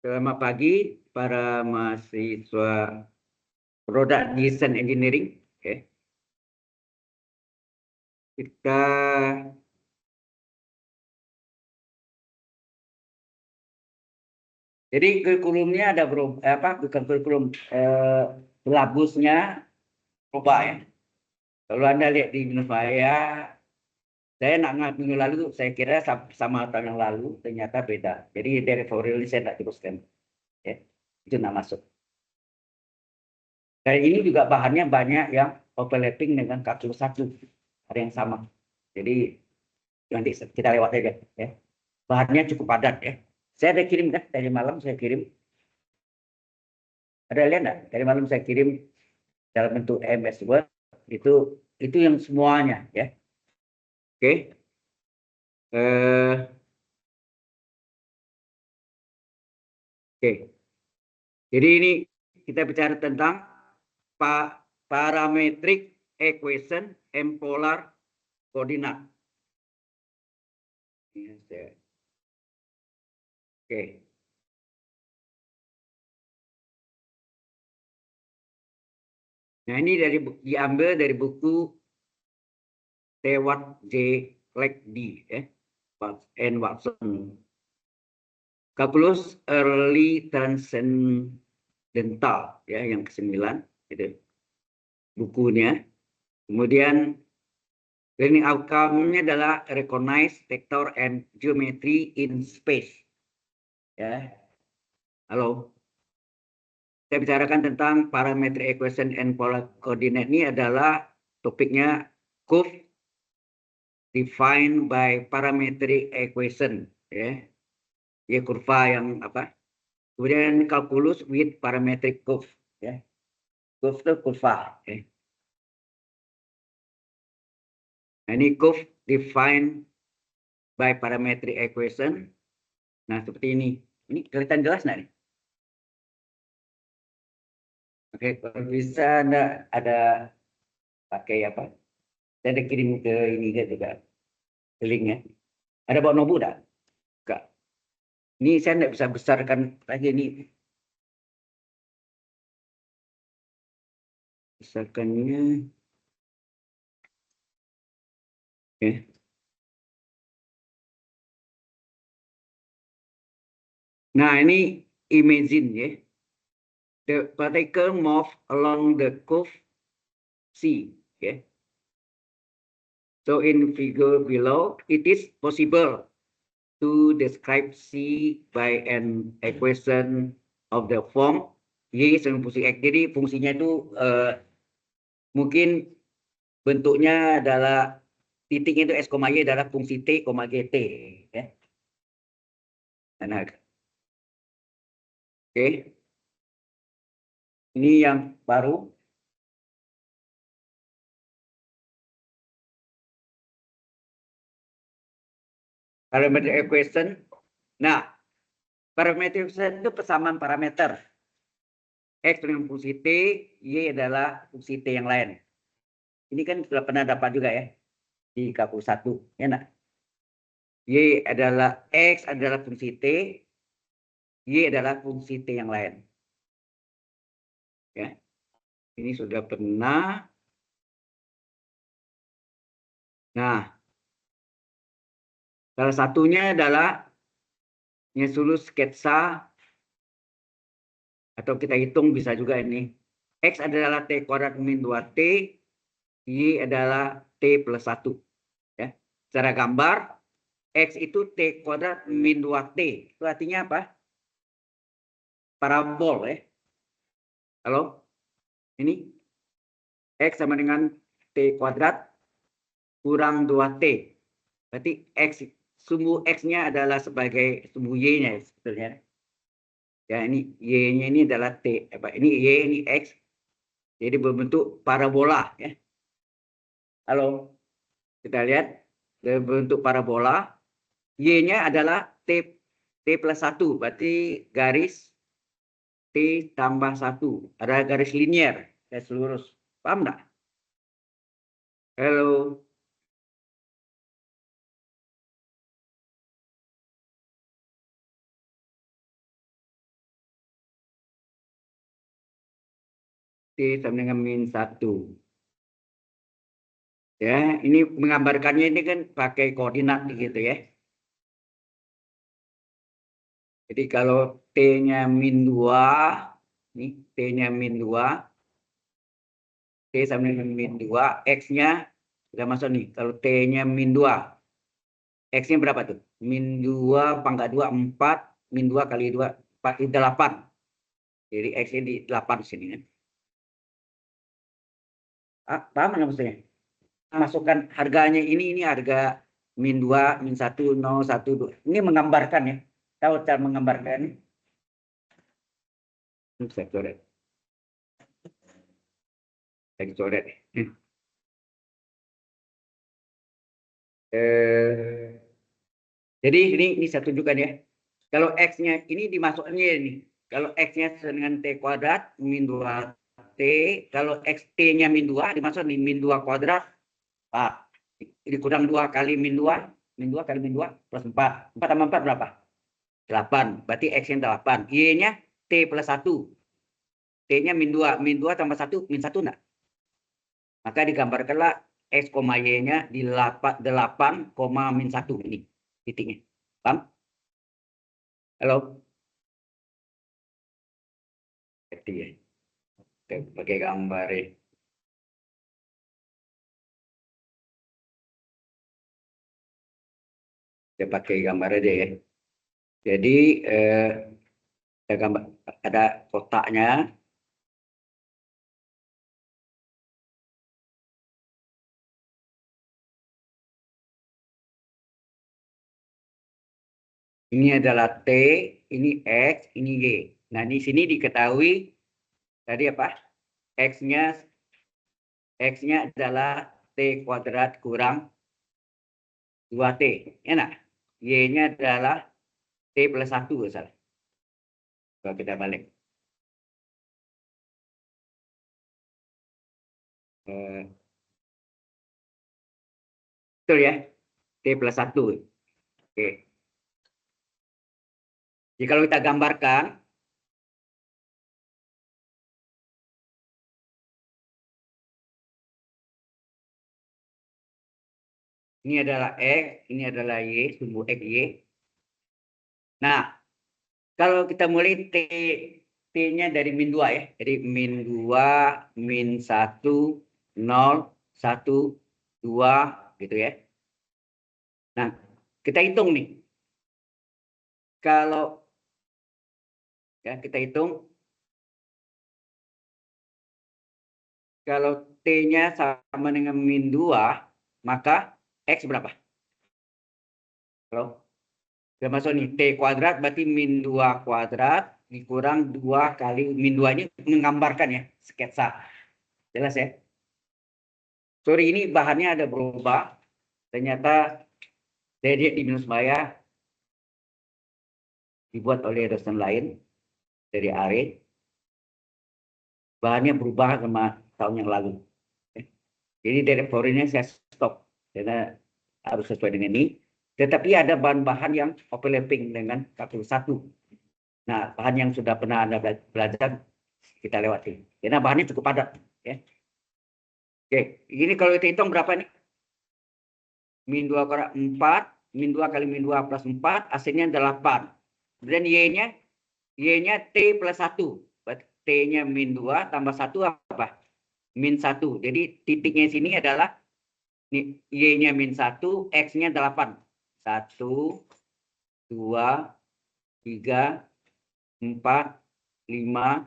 Selamat pagi para mahasiswa Product Design Engineering. Oke. Kita jadi kurikulumnya ada bukan kurikulum syllabusnya berubah ya. Kalau Anda lihat di Univaya, saya nak minggu lalu saya kira sama tahun yang lalu, ternyata beda. Jadi dari Februari saya tidak teruskan. Ya. Itu nak masuk. Dan ini juga bahannya banyak yang overlapping dengan K1. Ada yang sama. Jadi nanti kita lewat aja ya. Bahannya cukup padat ya. Saya ada kirim kan dari malam saya kirim. Ada lihat nggak? Dari malam saya kirim dalam bentuk MS Word itu yang semuanya ya. Oke. Oke. Jadi ini kita bicara tentang parametric equation and polar coordinate. Oke. Nah ini diambil dari buku Stewart J. Legge ya, and Watson. Calculus Early Transcendental ya yang ke-9 itu bukunya. Kemudian learning outcome-nya adalah recognize vector and geometry in space. Ya. Halo. Saya bicarakan tentang parametric equation and polar coordinate ini adalah topiknya curve defined by parametric equation ya. Ya kurva yang apa? Kemudian calculus with parametric curve ya. Curve itu kurva ya. Nah, ini curve defined by parametric equation. Nah, seperti ini. Ini kelihatan jelas nggak nih? Oke, kalau bisa Anda ada pakai apa? Saya ada kirim ke ini juga, ke linknya. Ada bawa nobu enggak? Enggak. Ini saya tidak bisa besarkan lagi ini. Besarkannya. Oke. Nah, ini imagine ya. The particle move along the curve C. Okay. So in figure below, it is possible to describe C by an equation of the form Y sama fungsi X. Jadi fungsinya itu mungkin bentuknya adalah titiknya itu S, Y adalah fungsi T, GT. Ya. Nah, oke. Ini yang baru. Parametric equation. Nah, parametric equation itu persamaan parameter. X dengan fungsi T, Y adalah fungsi T yang lain. Ini kan sudah pernah dapat juga ya di K1, ya nak? Y adalah X adalah fungsi T, Y adalah fungsi T yang lain. Ya. Ini sudah pernah. Nah, salah satunya adalah nyusul sketsa atau kita hitung bisa juga ini. X adalah T kuadrat min 2T, Y adalah T plus 1. Ya. Secara gambar, X itu T kuadrat min 2T. Itu artinya apa? Parabol ya. Halo? Ini X sama dengan T kuadrat kurang 2T. Berarti X, sumbu X-nya adalah sebagai sumbu Y-nya sebetulnya. Ya, ini Y-nya ini adalah T. Ini Y, ini X. Jadi berbentuk parabola. Ya. Halo? Kita lihat berbentuk parabola. Y-nya adalah T plus 1. Berarti garis T tambah 1. Ada garis linier. Garis lurus. Paham nggak? Halo? T sama dengan min 1. Ya, ini menggambarkannya ini kan pakai koordinat gitu ya. Jadi kalau T-nya min 2, nih T-nya min 2, T sama dengan min 2, X-nya sudah masuk nih. Kalau T-nya min 2, X-nya berapa tuh? Min 2 pangkat 2, 4, min 2 kali 2, 4, 8. Jadi X-nya di 8 sini kan. Paham nggak maksudnya? Masukkan harganya ini harga min 2, min 1, 0, 1, 2. Ini menggambarkan ya. Tahu cara menggambarkan? Saya coret. Saya coret. Jadi ini saya tunjukkan ya. Kalau X-nya ini dimasukkannya ini. Kalau X-nya dengan T kuadrat min 2T. Kalau XT-nya min 2 dimasuk nih min 2 kuadrat. Dikurang 2 kali min 2. Min 2 kali min 2 plus 4. 4 tambah 4 berapa? 8. Berarti X-nya 8. Y-nya T plus 1. T-nya min 2. Min 2 tambah 1. Min 1 enggak? Maka digambarkanlah X, Y-nya di 8, min 1 ini titiknya. Paham? Halo? Jadi ya. Kita pakai gambar ya. Kita pakai gambar aja ya. Jadi ada kotaknya. Ini adalah T, ini X, ini Y. Nah, di sini diketahui tadi apa? X-nya adalah T kuadrat kurang 2T. Enak. Y-nya adalah T plus 1. Salah. Kalau kita balik. Betul ya? T plus 1. Oke. Jadi kalau kita gambarkan, ini adalah X, ini adalah Y, sumbu X, Y. Nah, kalau kita mulai T-nya dari min 2 ya. Jadi min 2, min 1, 0, 1, 2 gitu ya. Nah, kita hitung nih. Kalau ya kita hitung kalau T-nya sama dengan min 2, maka X berapa? Kalau sudah masuk nih, T kuadrat berarti min 2 kuadrat dikurang 2 kali min 2 ini menggambarkan ya, sketsa. Jelas ya? Sorry, ini bahannya ada berubah. Ternyata saya di Binus Maya dibuat oleh dosen lain dari ARE. Bahannya berubah sama tahun yang lalu. Jadi dari foreign saya stop karena harus sesuai dengan ini. Tetapi ada bahan-bahan yang overlapping dengan K1. Nah, bahan yang sudah pernah Anda belajar kita lewati. Karena bahannya cukup padat. Ya. Oke, ini kalau kita hitung berapa nih? Min 2 kuadrat 4, min 2 kali min 2 plus 4, hasilnya 8. Kemudian Y-nya T plus 1. T-nya min 2 tambah 1 apa? Min 1. Jadi titiknya sini adalah Y-nya min 1, X-nya 8. 1, 2, 3, 4, 5,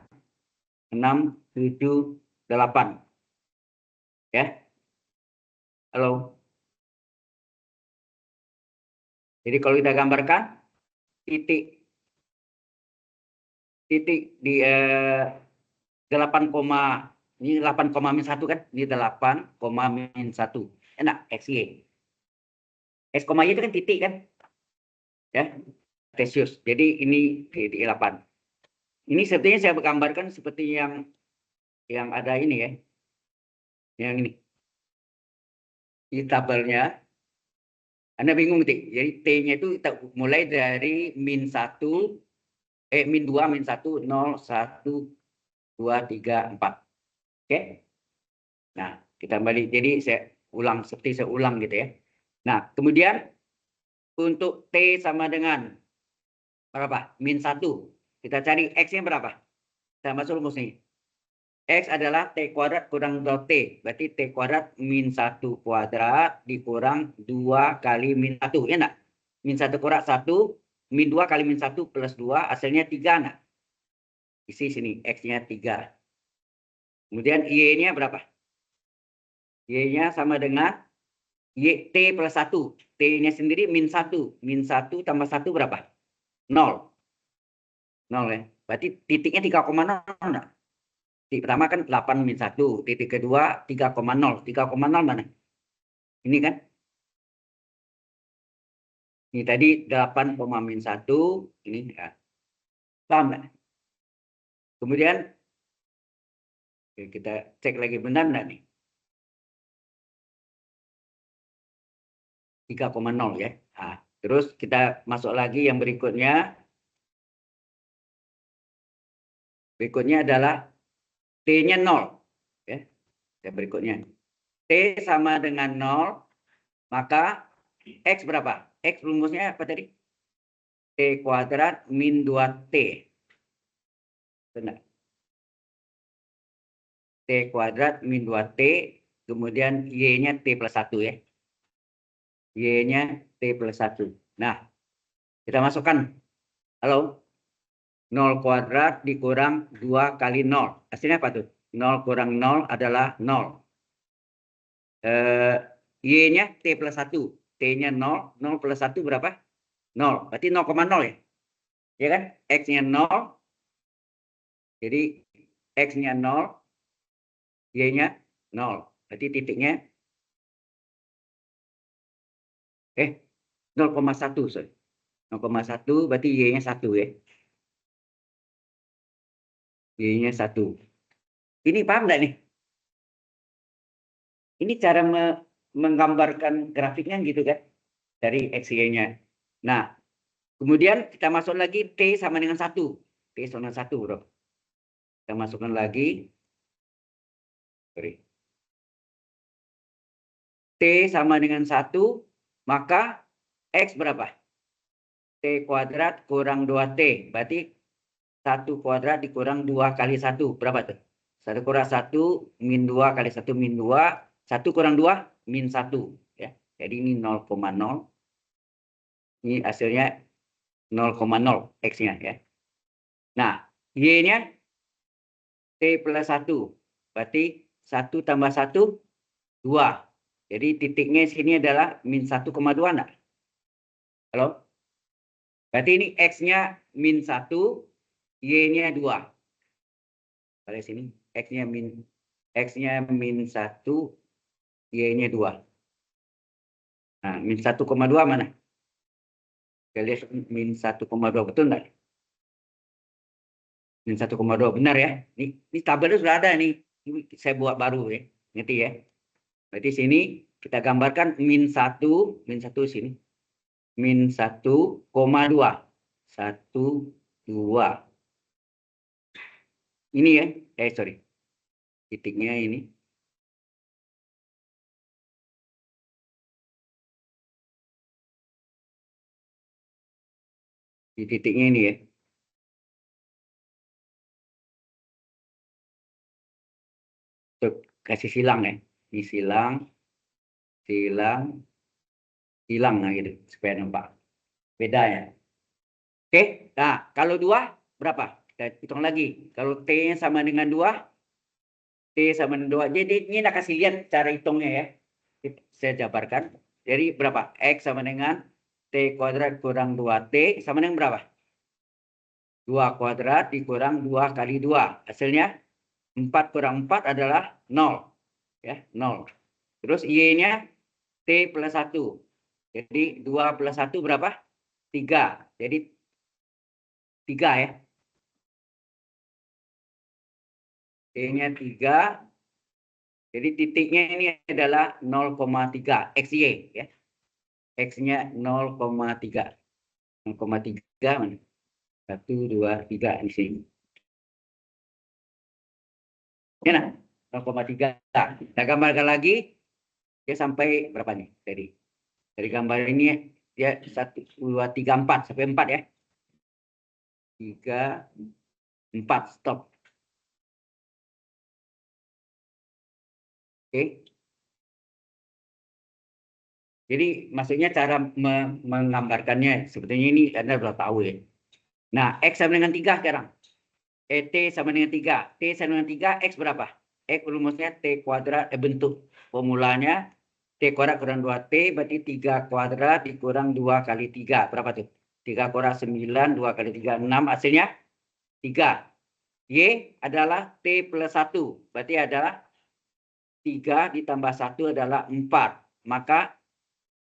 6, 7, 8. Ya. Halo. Jadi kalau kita gambarkan titik di 8, ini 8, min 1 kan? Ini 8, min 1. Enak, XY. X, Y itu kan titik kan? Ya, Celsius. Jadi ini di 8. Ini sepertinya saya gambarkan seperti yang ada ini ya. Yang ini. Di tabelnya. Anda bingung, jadi T-nya itu kita mulai dari min 1, min 2, min 1, 0, 1, 2, 3, 4. Oke. Nah, kita kembali. Jadi saya ulang seperti saya ulang gitu ya. Nah, kemudian untuk T sama dengan berapa? Min 1. Kita cari X-nya berapa? Kita masuk rumus nih. X adalah T kuadrat kurang 2T. Berarti T kuadrat min 1 kuadrat dikurang 2 kali min 1. Ya enggak? Min 1 kuadrat 1. Min 2 kali min 1 plus 2. Hasilnya 3 enggak? Isi sini. X-nya 3. Kemudian Y-nya berapa? Y-nya sama dengan Y, T plus 1. T-nya sendiri min 1. Min 1 tambah 1 berapa? 0. 0 ya. Berarti titiknya 3,0 enggak? Titik pertama kan 8 min 1. Titik kedua 3,0. 3,0 mana? Ini kan? Ini tadi 8, min 1. Ini ya. Paham nggak? Kemudian kita cek lagi benar nggak nih? 3,0 ya. Nah, terus kita masuk lagi yang berikutnya. Berikutnya adalah T-nya 0. Ya. Yang berikutnya. T sama dengan 0. Maka X berapa? X rumusnya apa tadi? T kuadrat min 2T. Benar. T kuadrat min 2T. Kemudian Y-nya T plus 1 ya. Y-nya T plus 1. Nah, kita masukkan. Halo? 0 kuadrat dikurang 2 kali 0. Hasilnya apa tuh? 0 kurang 0 adalah 0. Y-nya T plus 1. T-nya 0. 0 plus 1 berapa? 0. Berarti 0,0 ya? Ya kan? X-nya 0. Jadi X-nya 0. Y-nya 0. Berarti titiknya 0,1. Sorry. 0,1 berarti Y-nya 1 ya. Y-nya 1. Ini paham nggak nih? Ini cara menggambarkan grafiknya gitu kan? Dari X, Y-nya. Nah, kemudian kita masuk lagi T sama dengan 1. T sama dengan 1, bro. Kita masukkan lagi. Sorry. T sama dengan 1. Maka X berapa? T kuadrat kurang 2T. Berarti 1 kuadrat dikurang 2 kali 1. Berapa tuh? 1 kurang 1 min 2 kali 1 min 2. 1 kurang 2 min 1. Ya. Jadi ini 0,0. Ini hasilnya 0,0 X-nya ya. Nah, Y-nya T plus 1. Berarti 1 tambah 1, 2. Jadi titiknya sini adalah min 1,2 enggak? Halo? Berarti ini X-nya min 1, Y-nya 2. Pada sini X-nya min 1, Y-nya 2. Nah, min 1,2 mana? Kita lihat min 1,2 betul enggak? Min 1,2 benar ya. Ini tabelnya sudah ada nih. Ini saya buat baru ya. Ngerti ya? Berarti sini kita gambarkan min 1 sini. Min 1,2. 1, 2. Ini ya. Sorry. Titiknya ini. Di titiknya ini ya. Untuk kasih silang ya. Ini silang. Hilang nah gitu. Supaya nampak. Beda ya. Oke. Nah, kalau 2 berapa? Kita hitung lagi. Kalau T-nya sama dengan 2. T sama dengan 2. Jadi ini nak kasih lihat cara hitungnya ya. Saya jabarkan. Jadi berapa? X sama dengan T kuadrat kurang 2T sama dengan berapa? 2 kuadrat dikurang 2 kali 2. Hasilnya 4 kurang 4 adalah 0. Ya, 0. Terus Y-nya T plus 1. Jadi 2 plus 1 berapa? 3. Jadi 3 ya. T-nya 3. Jadi titiknya ini adalah 0,3 XY ya. X-nya 0,3. 0,3 mana? 1, 2, 3 di sini. Ya, nah. 0,3. Kita gambarkan lagi, dia sampai berapa nih tadi? Dari gambar ini ya 1, 2, 3, 4 sampai 4 ya. 3, 4 stop. Oke. Jadi maksudnya cara menggambarkannya sebetulnya ini Anda sudah tahu ya. Nah, X sama dengan 3 sekarang. T sama dengan 3. T sama dengan 3, X berapa? X rumusnya T kuadrat, bentuk formulanya T kuadrat kurang 2T, berarti 3 kuadrat dikurang 2 kali 3. Berapa tuh? 3 kuadrat 9, 2 kali 3, 6. Hasilnya 3. Y adalah T plus 1. Berarti adalah 3 ditambah 1 adalah 4. Maka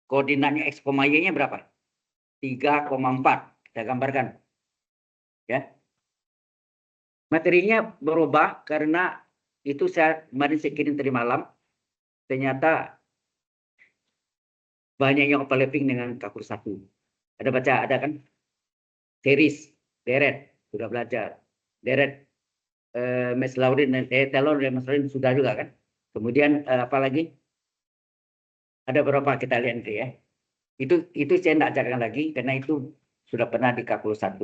koordinatnya X, Y-nya berapa? 3,4. Kita gambarkan. Ya. Materinya berubah karena itu kemarin saya kirim tadi malam. Ternyata banyak yang overlapping dengan kalkulus 1. Ada baca, ada kan? Series, deret, sudah belajar. Deret, Mas Laurin, Taylor dan Mas Laurin sudah juga kan? Kemudian apa lagi? Ada beberapa kita lihat itu ya. Itu saya tidak ajarkan lagi karena itu sudah pernah di kalkulus 1.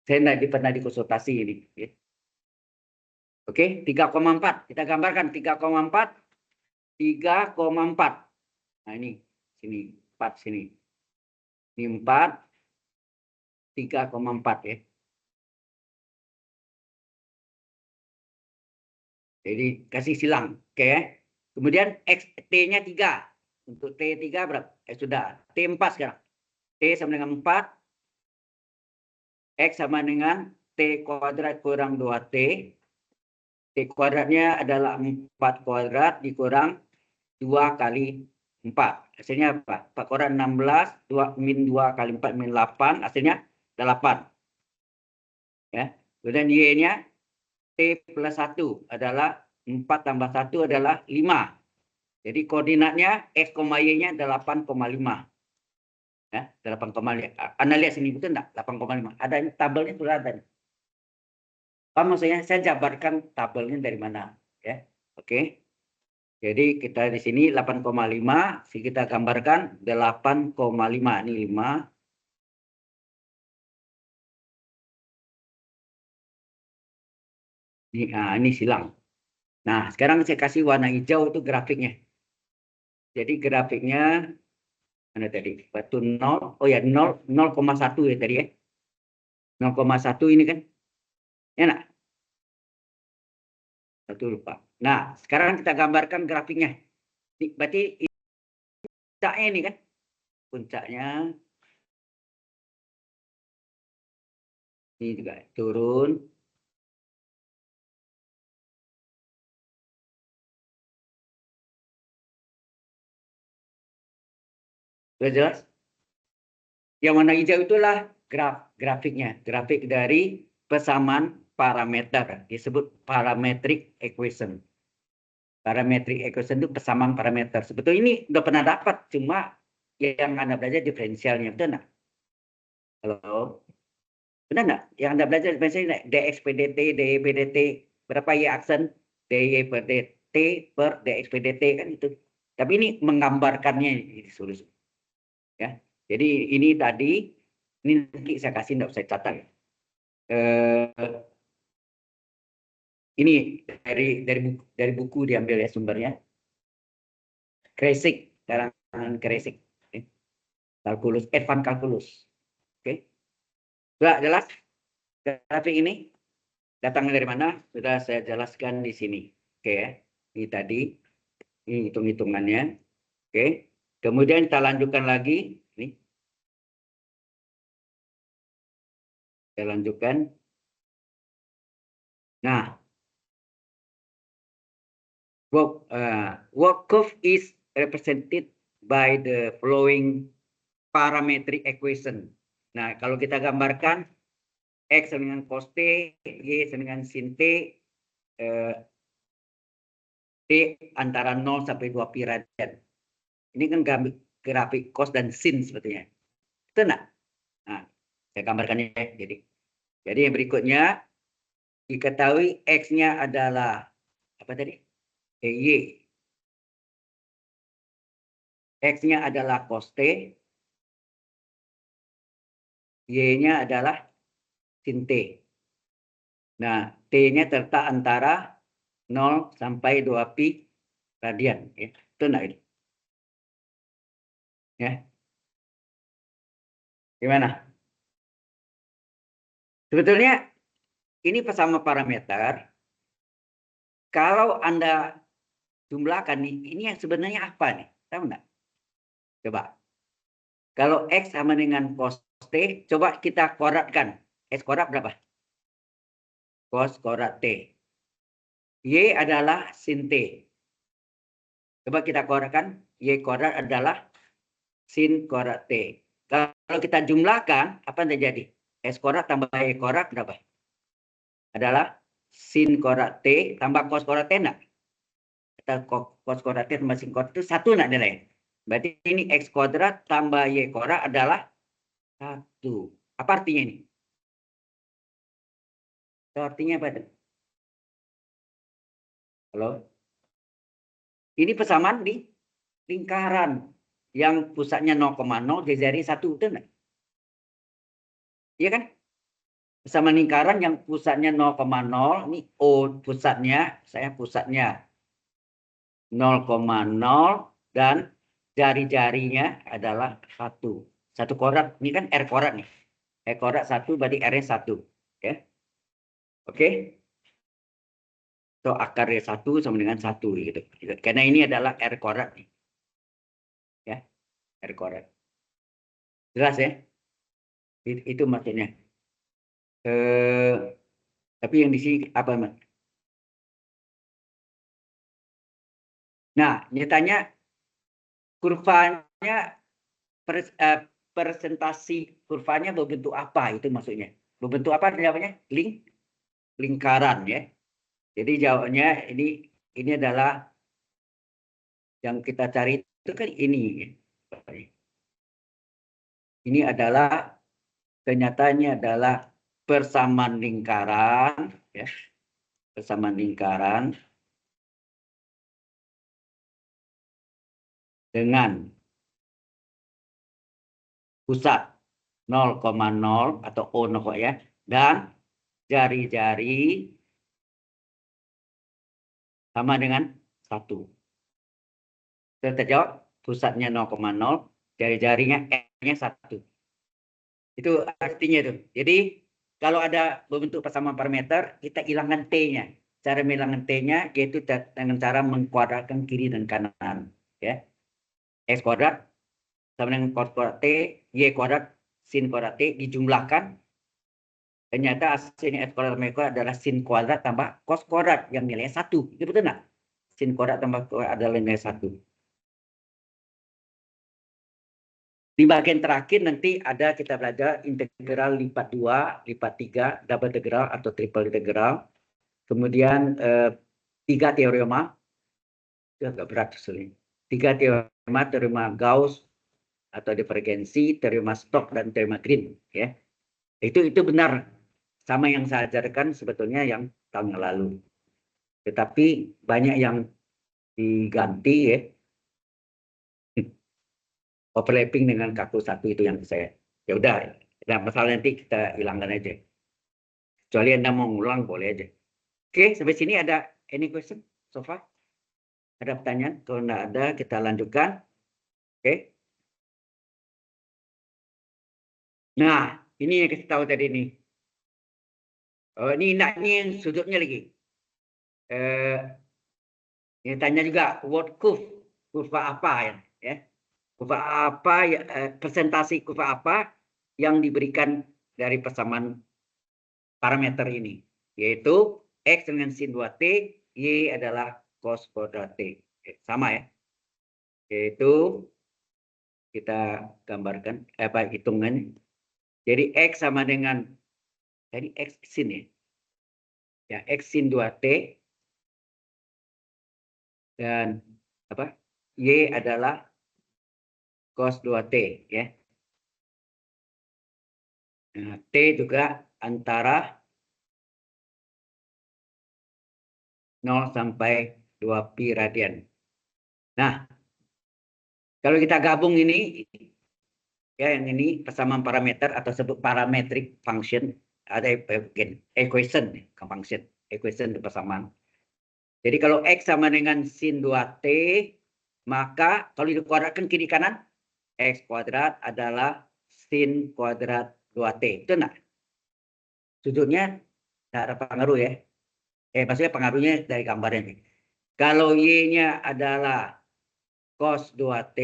Saya tidak pernah dikonsultasi ini. Ya. Oke, 3,4. Kita gambarkan 3,4. 3,4. Nah ini, sini, 4 sini. Ini 4, 3,4 ya. Jadi kasih silang, oke ya. Kemudian X, T-nya 3. Untuk T3 berapa? Sudah. T4 sekarang. T sama dengan 4. X sama dengan T kuadrat kurang 2T. T kuadratnya adalah 4 kuadrat dikurang 2 kali 4. Hasilnya apa? 4 kuadrat 16, 2, min 2 kali 4 min 8. Hasilnya 8. Ya. Kemudian Y-nya T plus 1 adalah 4 tambah 1 adalah 5. Jadi koordinatnya X, Y-nya 8,5. Ya, 8,5. Anda lihat sini betul enggak? 8,5. Ada tabelnya sudah ada. Apa maksudnya? Saya jabarkan tabelnya dari mana, ya. Oke. Jadi kita di sini 8,5, kita gambarkan 8,5. Ini 5. Ini silang. Nah, sekarang saya kasih warna hijau itu grafiknya. Jadi grafiknya mana tadi? Batu 0. Oh ya, 0,1 ya tadi ya. 0,1 ini kan. Enak. Satu lupa. Nah, sekarang kita gambarkan grafiknya. Berarti puncaknya ini kan. Puncaknya ini juga turun. Sudah jelas? Yang warna hijau itulah grafiknya. Grafik dari persamaan parameter. Disebut parametric equation. Parametric equation itu persamaan parameter. Sebetulnya ini udah pernah dapat. Cuma yang Anda belajar diferensialnya. Betul nggak? Halo? Benar nggak? Yang Anda belajar diferensialnya dx per dt, dy per dt. Berapa y aksen? dy per dt per dx per dt kan itu. Tapi ini menggambarkannya di solusi. Ya. Jadi ini tadi, ini nanti saya kasih, tidak usah catat. Ini dari buku diambil ya sumbernya. Kresik, karangan Kresik. Kalkulus, advanced calculus. Oke. Sudah jelas? Grafik ini datangnya dari mana? Sudah saya jelaskan di sini. Oke ya. Ini tadi, ini hitung-hitungannya. Oke. Kemudian kita lanjutkan lagi. Ini. Saya lanjutkan. Nah, work curve is represented by the following parametric equation. Nah, kalau kita gambarkan X sama dengan cos T, Y sama dengan sin T, T antara 0 sampai 2 pi radian. Ini kan grafik cos dan sin sebetulnya. Itu enggak? Nah, saya gambarkannya. Jadi yang berikutnya, diketahui X-nya adalah apa tadi? Y. X-nya adalah cos T. Y-nya adalah sin T. Nah, T-nya terletak antara 0 sampai 2 pi radian. Ya. Itu enggak ini? Ya. Gimana? Sebetulnya ini sama parameter. Kalau Anda jumlahkan nih, ini yang sebenarnya apa nih? Tahu enggak? Coba. Kalau X sama dengan cos T, coba kita koratkan. X korat berapa? Cos korat T. Y adalah sin T. Coba kita koratkan. Y korat adalah sin korat T. Kalau kita jumlahkan, apa yang terjadi? S korat tambah Y korat berapa? Adalah sin korat T tambah cos korat T enggak? Kita cos korat T tambah sin korat itu satu enggak nilainya? Berarti ini X kuadrat tambah Y korat adalah 1. Apa artinya ini? Itu artinya apa? Halo? Ini persamaan di lingkaran yang pusatnya 0,0 jari 1 itu enggak? Iya kan? Persamaan lingkaran yang pusatnya 0,0, ini O pusatnya, saya pusatnya 0,0 dan jari-jarinya adalah 1. Satu korat, ini kan R korat nih. R korat 1 berarti R-nya 1. Ya. Oke. So akarnya 1 sama dengan 1 gitu. Karena ini adalah R korat nih. Ya, R korat. Jelas ya? Itu maksudnya. Tapi yang di sini apa, Mas? Nah, nyatanya kurvanya presentasi kurvanya berbentuk apa itu maksudnya? Berbentuk apa namanya? Lingkaran ya. Jadi jawabnya ini adalah yang kita cari itu kan ini. Ini adalah kenyataannya adalah persamaan lingkaran ya. Persamaan lingkaran dengan pusat 0,0 atau O ya dan jari-jari sama dengan 1. Sudah terjawab pusatnya 0,0, jari-jarinya N-nya 1. Itu artinya itu. Jadi kalau ada berbentuk persamaan parameter, kita hilangkan T-nya. Cara menghilangkan T-nya yaitu dengan cara mengkuadratkan kiri dan kanan. Ya. X kuadrat sama dengan cos kuadrat T, Y kuadrat sin kuadrat T dijumlahkan. Ternyata hasilnya X kuadrat tambah Y kuadrat adalah sin kuadrat tambah cos kuadrat yang nilainya 1. Itu betul nggak? Sin kuadrat tambah kuadrat adalah nilai 1. Di bagian terakhir nanti ada kita belajar integral lipat 2, lipat 3, double integral atau triple integral. Kemudian 3 teorema, itu agak berat sebenarnya. 3 teorema, teorema Gauss atau divergensi, teorema Stokes dan teorema Green. Ya, itu benar sama yang saya ajarkan sebetulnya yang tahun yang lalu. Tetapi banyak yang diganti ya. Overlapping dengan kalkulus 1 itu yang saya. Ya udah, nah masalah nanti kita hilangkan aja. Kecuali Anda mau ngulang boleh aja. Oke, sampai sini ada any question so far? Ada pertanyaan? Kalau enggak ada, kita lanjutkan. Oke. Nah, ini yang kasih tahu tadi nih. Oh, ini yang sudutnya lagi. Ini tanya juga what curve, kurva apa ya? Kurva apa ya, presentasi kurva apa yang diberikan dari persamaan parameter ini, yaitu X dengan sin 2T, Y adalah cos kuadrat T. Sama ya, yaitu kita gambarkan apa hitungan. Jadi X sama dengan tadi X sin ya. Ya, X sin 2T dan apa? Y adalah cos 2T ya. Nah, T juga antara 0 sampai 2pi radian. Nah, kalau kita gabung ini, ya yang ini persamaan parameter atau sebut parametric function, ada equation, function, equation persamaan. Jadi kalau X sama dengan sin 2T, maka kalau dikuadratkan kiri kanan, X kuadrat adalah sin kuadrat 2T. Itu enggak? Sudutnya tidak ada pengaruh ya. Maksudnya pengaruhnya dari gambarnya nih. Kalau Y-nya adalah cos 2T,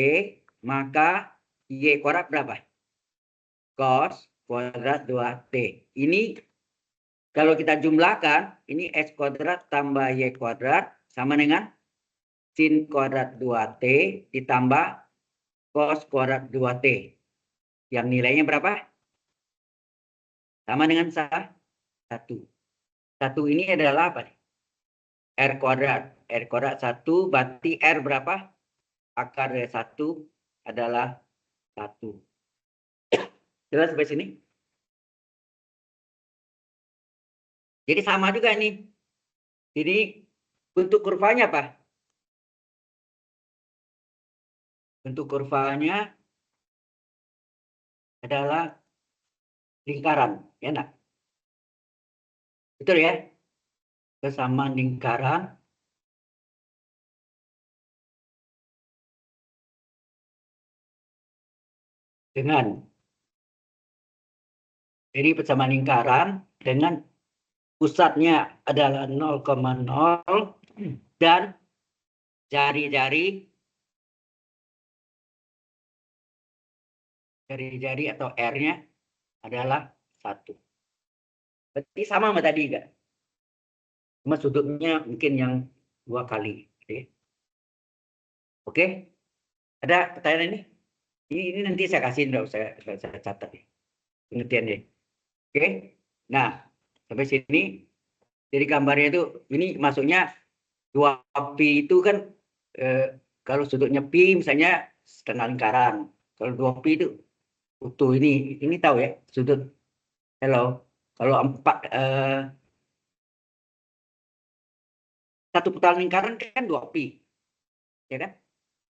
maka Y kuadrat berapa? Cos kuadrat 2T. Ini kalau kita jumlahkan, ini X kuadrat tambah Y kuadrat sama dengan sin kuadrat 2T ditambah cos kuadrat 2T. Yang nilainya berapa? Sama dengan 1. 1 ini adalah apa? R kuadrat. R kuadrat 1 berarti R berapa? Akar dari 1 adalah 1. Jelas sampai sini? Jadi sama juga ini. Jadi bentuk kurvanya apa? Bentuk kurvanya adalah lingkaran, ya enggak? Betul ya? Kesamaan lingkaran dengan, jadi persamaan lingkaran dengan pusatnya adalah 0,0 dan jari-jari atau R-nya adalah 1. Berarti sama sama tadi enggak? Cuma sudutnya mungkin yang 2 kali. Oke? Ada pertanyaan ini? Ini nanti saya kasih, enggak saya catat ya. Pengertiannya. Oke? Nah, sampai sini. Jadi gambarnya itu, ini maksudnya 2pi itu kan, kalau sudutnya pi misalnya setengah lingkaran. Kalau 2pi itu utuh ini tahu ya, sudut. Hello. Kalau 4, satu putaran lingkaran kan 2pi. Ya kan?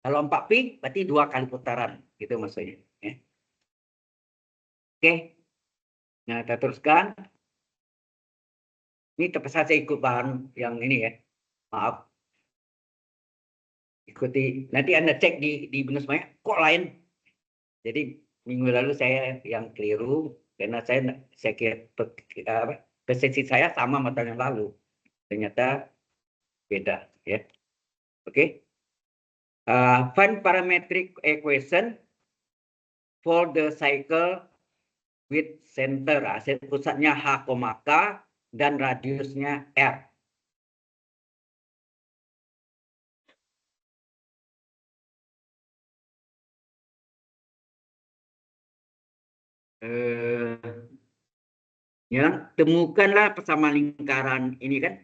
Kalau 4pi berarti 2 kali putaran. Gitu maksudnya. Ya. Oke. Nah, kita teruskan. Ini terpaksa saya ikut bahan yang ini ya. Maaf. Ikuti. Nanti Anda cek di Binus Maya, kok lain. Jadi minggu lalu saya yang keliru karena saya kira persepsi saya sama sama tahun yang lalu. Ternyata beda ya. Oke. Find parametric equation for the cycle with center. Pusatnya H, K dan radiusnya R. Ya, temukanlah persamaan lingkaran ini kan.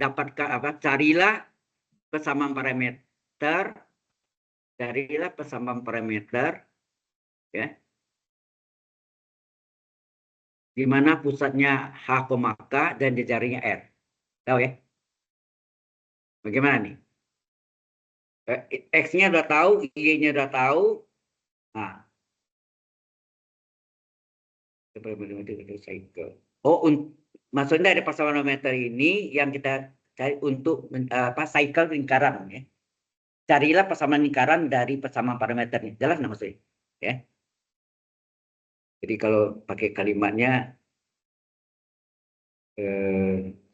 Dapatkan apa? Carilah persamaan parameter, ya. Di mana pusatnya H, K dan jarinya R. Tahu ya? Bagaimana nih? X-nya udah tahu, Y-nya udah tahu. Nah, maksudnya dari persamaan parameter ini yang kita cari untuk cycle lingkaran ya. Carilah persamaan lingkaran dari persamaan parameternya. Jelas nggak maksudnya? Ya. Jadi kalau pakai kalimatnya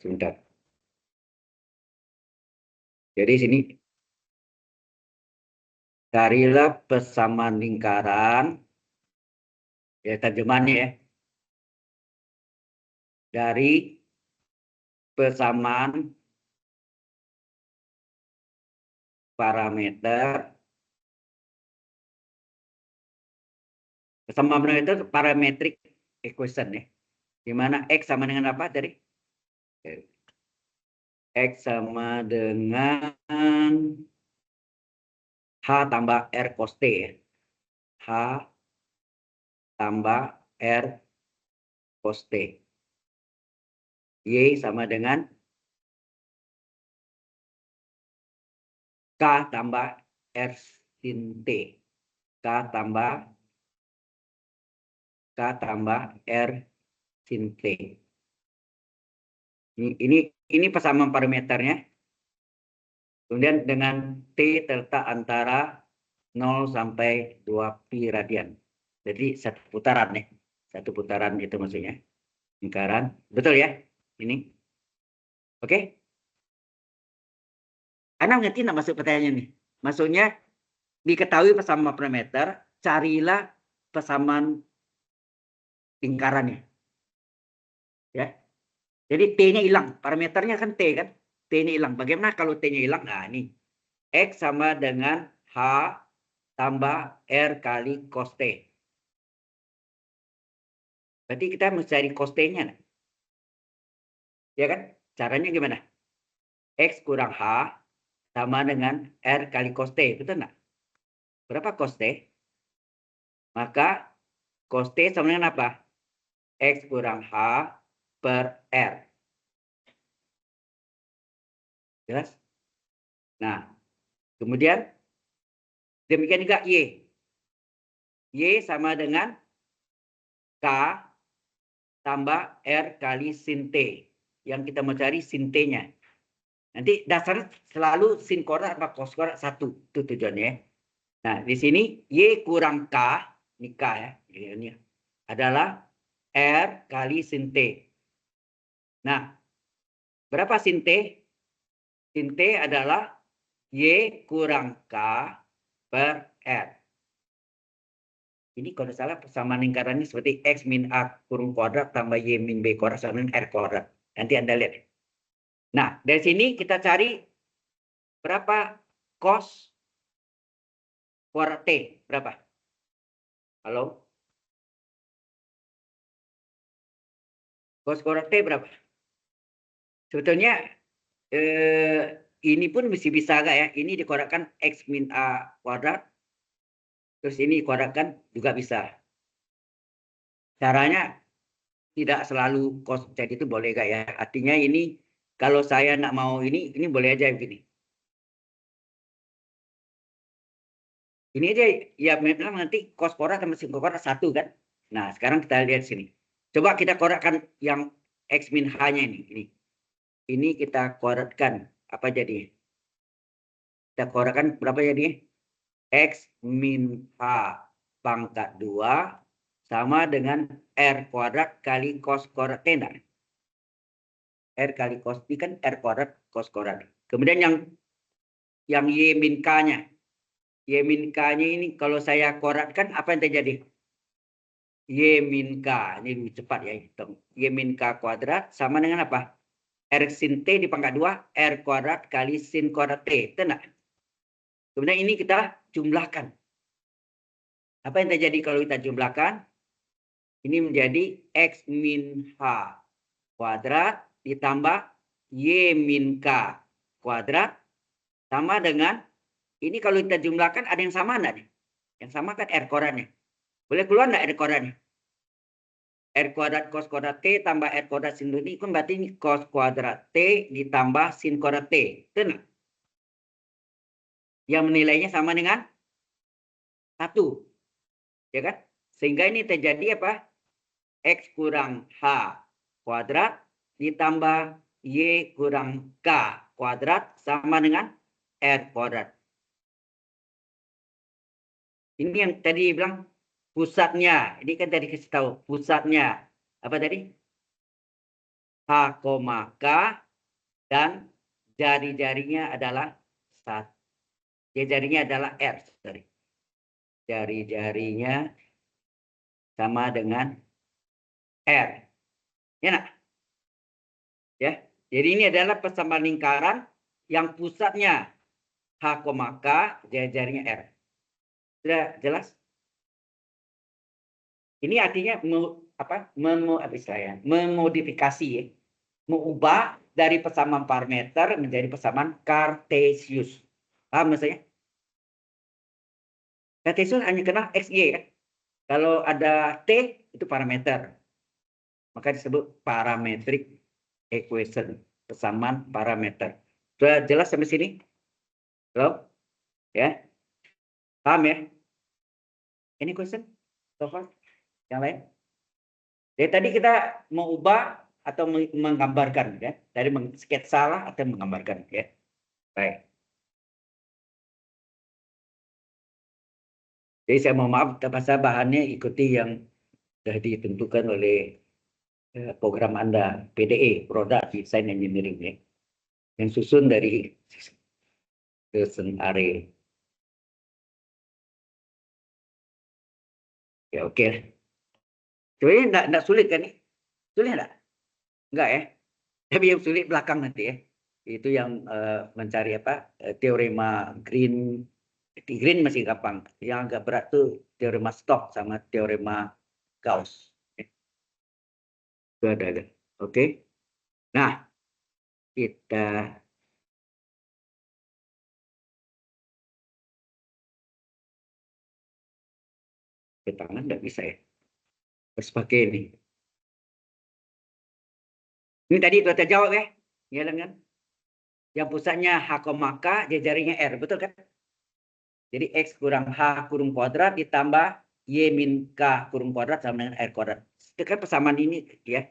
sebentar. Jadi sini carilah persamaan lingkaran, ya terjemahannya ya, dari persamaan parameter. Persamaan parameter parametric equation ya. Di mana X sama dengan apa tadi? X sama dengan H tambah R cos T ya. H tambah R cos T. Y sama dengan K tambah R sin T. K tambah R sin T. Ini persamaan parameternya. Kemudian dengan T terletak antara 0 sampai 2 pi radian. Jadi satu putaran nih. Satu putaran itu maksudnya. Lingkaran. Betul ya? Ini. Oke? Anda ngerti nggak masuk pertanyaan ini? Maksudnya diketahui persamaan parameter, carilah persamaan lingkarannya. Ya. Jadi T-nya hilang. Parameternya kan T kan? T-nya hilang. Bagaimana kalau T-nya hilang? Nah, ini. X sama dengan H tambah R kali cos T. Berarti kita mesti cari cos T-nya. Nah. Ya kan? Caranya gimana? X kurang H sama dengan R kali cos T. Betul nggak? Berapa cos T? Maka cos T sama dengan apa? X kurang H per R. Jelas? Nah, kemudian demikian juga Y. Y sama dengan K tambah R kali sin T. Yang kita mau cari sin T-nya. Nanti dasarnya selalu sin koordinat apa cos koordinat 1. Itu tujuannya. Nah, di sini Y kurang K. Ini K ya. Ini adalah R kali sin T. Nah, berapa sin T? Sin T adalah Y kurang K per R. Ini kalau salah persamaan lingkarannya seperti X min A kurung kuadrat tambah Y min B kuadrat sama dengan R kuadrat. Nanti Anda lihat. Nah, dari sini kita cari berapa cos kuadrat T. Berapa? Halo? Cos kuadrat T berapa? Sebetulnya ini pun mesti bisa agak ya. Ini dikuadratkan X min A kuadrat. Terus ini kuadratkan juga bisa. Caranya tidak selalu cos Z itu boleh gak ya? Artinya ini kalau saya nak mau ini boleh aja begini. Ini aja ya memang nanti cos kuadrat sama sin kuadrat 1 kan. Nah, sekarang kita lihat sini. Coba kita kuadratkan yang X min H-nya ini. Ini kita kuadratkan apa jadi? Kita kuadratkan berapa jadi? X min H pangkat 2 sama dengan R kuadrat kali cos kuadrat T. R kali cos ini kan R kuadrat cos kuadrat. Kemudian yang Y min K-nya. Y min K-nya ini kalau saya kuadratkan apa yang terjadi? Y min K. Ini lebih cepat ya hitung. Y min K kuadrat sama dengan apa? R sin T di pangkat 2 R kuadrat kali sin kuadrat T. Tenang. Kemudian ini kita jumlahkan. Apa yang terjadi kalau kita jumlahkan? Ini menjadi X min H kuadrat ditambah Y min K kuadrat sama dengan ini kalau kita jumlahkan ada yang sama enggak nih? Yang sama kan R kuadratnya. Boleh keluar enggak R kuadratnya? R kuadrat cos kuadrat T tambah R kuadrat sin ini kan berarti ini cos kuadrat T ditambah sin kuadrat T. Betul? Yang menilainya sama dengan 1. Ya kan? Sehingga ini terjadi apa? X kurang H kuadrat ditambah Y kurang K kuadrat sama dengan R kuadrat. Ini yang tadi bilang pusatnya. Ini kan tadi kasih tahu pusatnya. Apa tadi? H, K dan jari-jarinya adalah 1. Jari-jarinya adalah R. Sorry. Jari-jarinya sama dengan R. Ya, nak? Ya. Jadi ini adalah persamaan lingkaran yang pusatnya H, K, jari-jarinya R. Sudah jelas? Ini artinya memodifikasi ya. Mengubah dari persamaan parameter menjadi persamaan Kartesius. Paham maksudnya? Kartesius hanya kenal X, Y kan. Kalau ada T itu parameter. Maka disebut parametrik equation, persamaan parameter. Sudah jelas sampai sini? Halo? Ya? Paham ya? Any question? So far? Yang lain? Jadi tadi kita mau ubah atau menggambarkan ya. Dari sketsa lah atau menggambarkan ya. Baik. Jadi saya mohon maaf terpaksa bahannya ikuti yang sudah ditentukan oleh program Anda, PDE, Product Design Engineering ya. Yang susun dari dosen array. Ya oke. Sebenarnya enggak sulit kan? Sulit enggak? Enggak ya. Tapi yang sulit belakang nanti ya. Itu yang mencari apa? Teorema Green. Green masih gampang. Yang agak berat tuh teorema Stokes sama teorema Gauss. Itu ada. Oke. Nah, kita ke tangan nggak bisa ya. Harus pakai ini. Ini tadi kita jawab ya. Ya kan? Yang pusatnya H, K, jaringnya R. Betul kan? Jadi X kurang H kurung kuadrat ditambah Y min K kurung kuadrat sama dengan R kuadrat. Itu kan persamaan ini ya.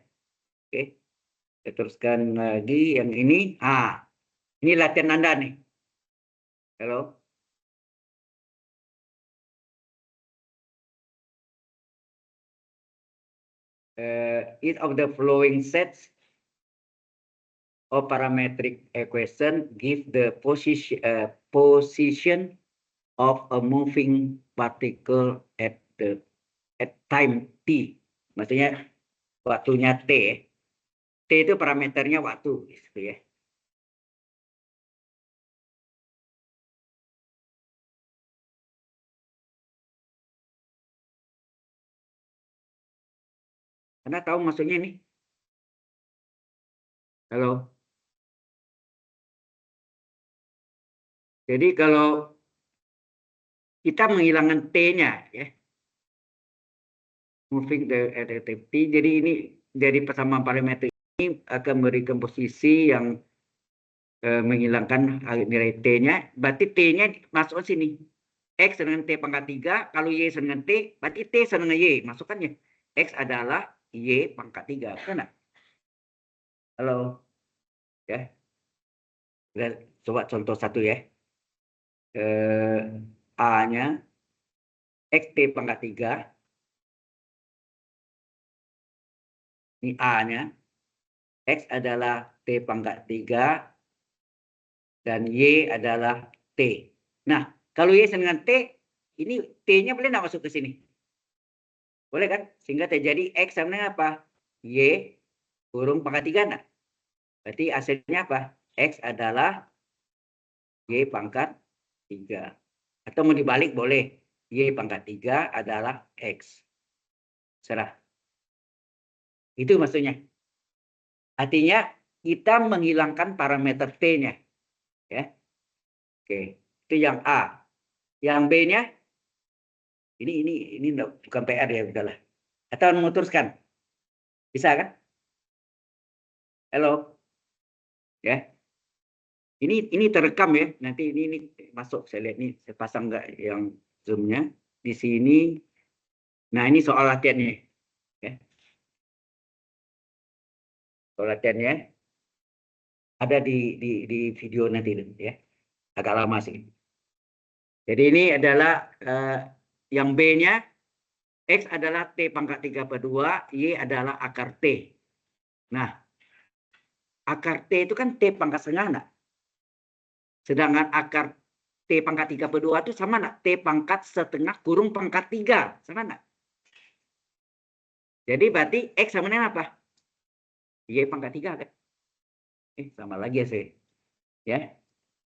Oke. Kita teruskan lagi yang ini. Ini latihan Anda nih. Halo. Each of the following sets of parametric equation give the position of a moving particle at time t. Maksudnya waktunya t. T itu parameternya waktu, gitu ya. Anda tahu maksudnya ini? Halo. Jadi kalau kita menghilangkan T-nya, ya, moving the T, jadi ini dari persamaan parameter ini akan memberikan posisi yang menghilangkan nilai T-nya, berarti T-nya masuk ke sini. X dengan T pangkat 3, kalau Y dengan T, berarti T dengan Y. Masukkannya. X adalah Y pangkat 3. Kan? Halo. Ya. Coba contoh satu ya. A-nya XT pangkat 3. Ini A-nya. X adalah T pangkat 3. Dan Y adalah T. Nah, kalau Y dengan T, ini T-nya boleh nggak masuk ke sini? Boleh kan? Sehingga terjadi X sama dengan apa? Y kurung pangkat 3 enggak? Berarti hasilnya apa? X adalah Y pangkat 3. Atau mau dibalik boleh. Y pangkat 3 adalah X. Serah. Itu maksudnya. Artinya kita menghilangkan parameter T-nya. Ya. Oke. Itu yang A. Yang B-nya ini bukan PR ya, udahlah. Atau mau teruskan? Bisa kan? Halo. Ya. Ini terekam ya. Nanti ini masuk, saya lihat nih, saya pasang nggak yang zoom-nya di sini. Nah, ini soal latihannya. Ya. Soal latihannya ada di video nanti ya. Agak lama sih. Jadi ini adalah yang B-nya X adalah T pangkat 3/2, Y adalah akar T. Nah, akar T itu kan T pangkat setengah enggak? Sedangkan akar T pangkat 3/2 itu sama enggak? T pangkat setengah kurung pangkat 3. Sama enggak? Jadi berarti X sama dengan apa? Y pangkat 3 kan? Sama lagi ya sih. Ya,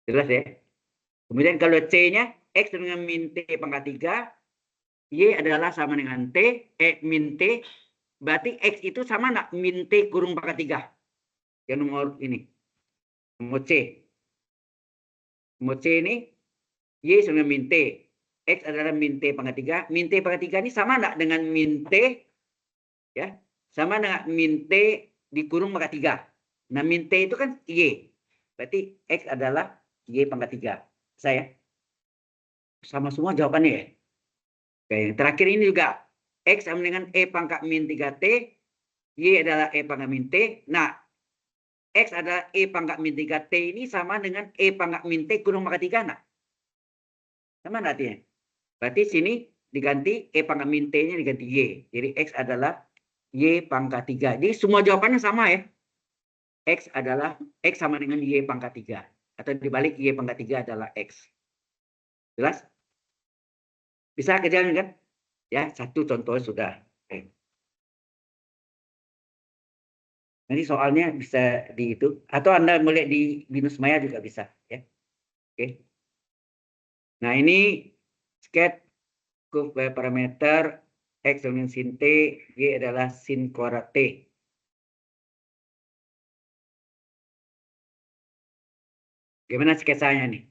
jelas ya. Kemudian kalau C-nya X dengan min T pangkat 3, Y adalah sama dengan T, min T, berarti X itu sama enggak? Min T kurung pangkat 3. Yang nomor ini. Nomor C. Nomor C ini Y sama dengan min T. X adalah min T pangkat 3. Min T pangkat 3 ini sama enggak dengan min T? Ya, sama dengan min T dikurung pangkat 3. Nah, min T itu kan Y. Berarti X adalah Y pangkat 3. Saya sama semua jawabannya ya. Oke, yang terakhir ini juga. X sama dengan E pangkat min 3T. Y adalah E pangkat min T. Nah, X adalah E pangkat min 3T ini sama dengan E pangkat min T kurung pangkat 3. Nah, sama artinya? Berarti sini diganti E pangkat min T-nya diganti Y. Jadi X adalah Y pangkat 3. Jadi semua jawabannya sama ya. X adalah X sama dengan Y pangkat 3. Atau dibalik Y pangkat 3 adalah X. Jelas? Bisa kerjakan kan? Ya, satu contoh sudah. Oke. Nanti soalnya bisa di itu. Atau Anda mulai di Binus Maya juga bisa. Ya. Oke. Nah, ini sketch curve parameter X dengan sin T, Y adalah sin kuadrat T. Gimana sketsanya nih?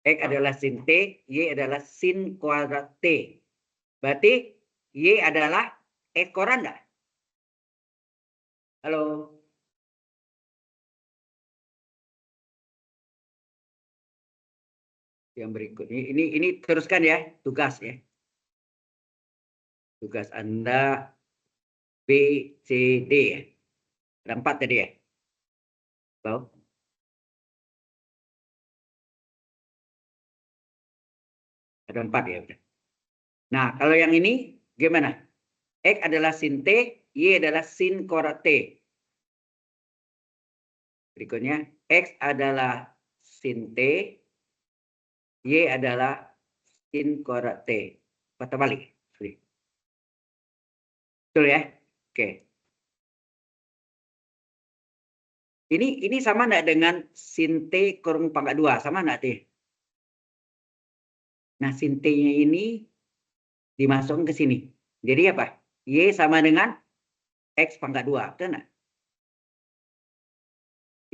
X adalah sin T, Y adalah sin kuadrat T. Berarti Y adalah X kuadrat enggak? Halo? Yang berikutnya, ini teruskan ya, tugas ya. Tugas Anda B, C, D ya. Ada 4 tadi ya? Tahu? Ada 4 ya. Nah, kalau yang ini gimana? X adalah sin T, Y adalah sin kuadrat T. Berikutnya, X adalah sin T, Y adalah sin kuadrat T. Patah balik. Betul ya? Oke. Ini sama enggak dengan sin T kurung pangkat 2? Sama enggak, T? Nah, sin T-nya ini dimasukkan ke sini. Jadi apa? Y sama dengan X pangkat 2. Betul enggak?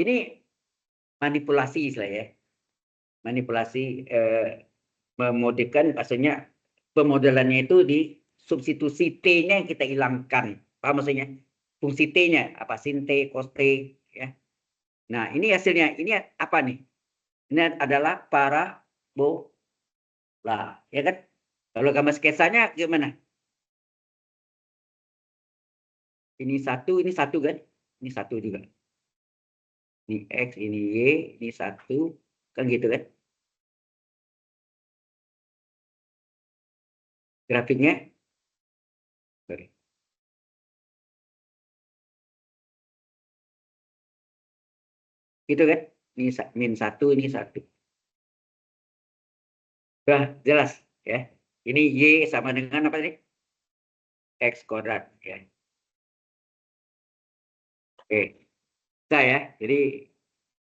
Ini manipulasi istilahnya. Manipulasi memodifkan, maksudnya pemodelannya itu di substitusi T-nya yang kita hilangkan. Paham maksudnya? Fungsi T-nya apa? Sin T, cos T ya. Nah, ini hasilnya. Ini apa nih? Ini adalah parabola, ya kan? Kalau gambar sketsanya gimana? Ini satu kan? Ini satu juga. Ini X, ini Y, ini satu, kan gitu kan? Grafiknya. Sorry. Gitu kan? Ini min satu, ini satu. Sudah jelas ya. Ini Y sama dengan apa tadi? X kuadrat ya. Oke. Bisa ya. Jadi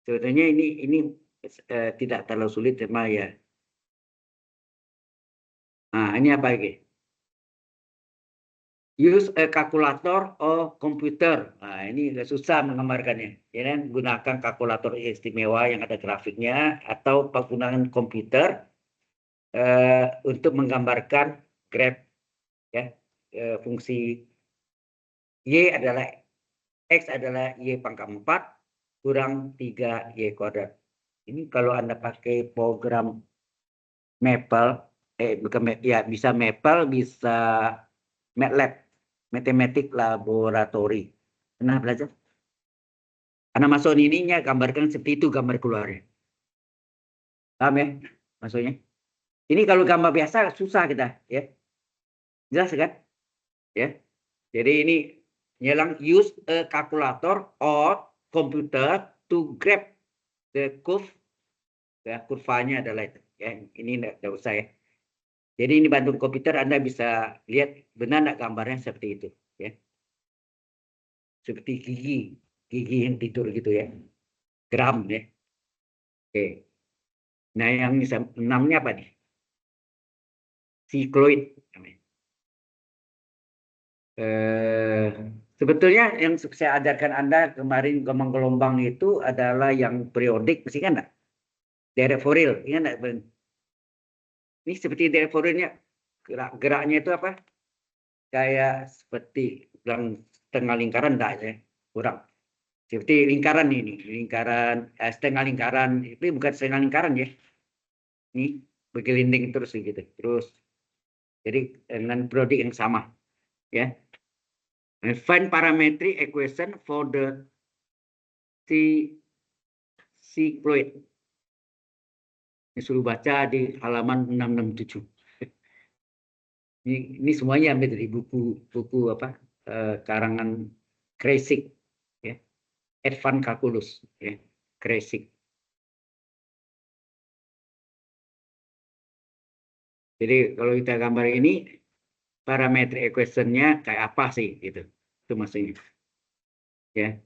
sebetulnya ini tidak terlalu sulit cuma ya. Nah, ini apa lagi? Use a calculator or computer. Nah, ini agak susah menggambarkannya. Ya kan? Gunakan kalkulator istimewa yang ada grafiknya atau penggunaan komputer untuk menggambarkan graf ya. Fungsi Y adalah X adalah Y pangkat 4 kurang 3Y kuadrat. Ini kalau Anda pakai program Maple, bukan ya bisa Maple, bisa MATLAB, Mathematics Laboratory. Pernah belajar? Karena masuk ininya gambarkan seperti itu gambar keluarnya. Paham ya? Maksudnya? Ini kalau gambar biasa susah kita, ya. Jelas kan? Ya. Jadi ini nyelang use a calculator or computer to graph the curve. Ya, kurvanya adalah itu. Ya, ini enggak usah ya. Jadi ini bantu komputer Anda bisa lihat benar enggak gambarnya seperti itu, ya. Seperti gigi yang tidur gitu ya. Gram ya. Oke. Nah, yang 6-nya apa nih? Sikloid. Sebetulnya yang saya ajarkan Anda kemarin gelombang itu adalah yang periodik, mesti kan enggak? Derek Fourier, ingat enggak? Ini seperti Derek Fourier-nya, geraknya itu apa? Kayak seperti bilang setengah lingkaran enggak ya? Kurang. Seperti lingkaran ini, lingkaran setengah lingkaran, itu bukan setengah lingkaran ya. Ini bergelinding terus gitu. Terus jadi dengan prodik yang sama ya. And find parametric equation for the cycloid. Ini suruh baca di halaman 667. Ini semuanya ambil dari buku apa karangan Kreyszig ya. Advanced Calculus ya. Kreyszig. Jadi kalau kita gambar ini parametric equation-nya kayak apa sih gitu. Itu maksudnya. Ya.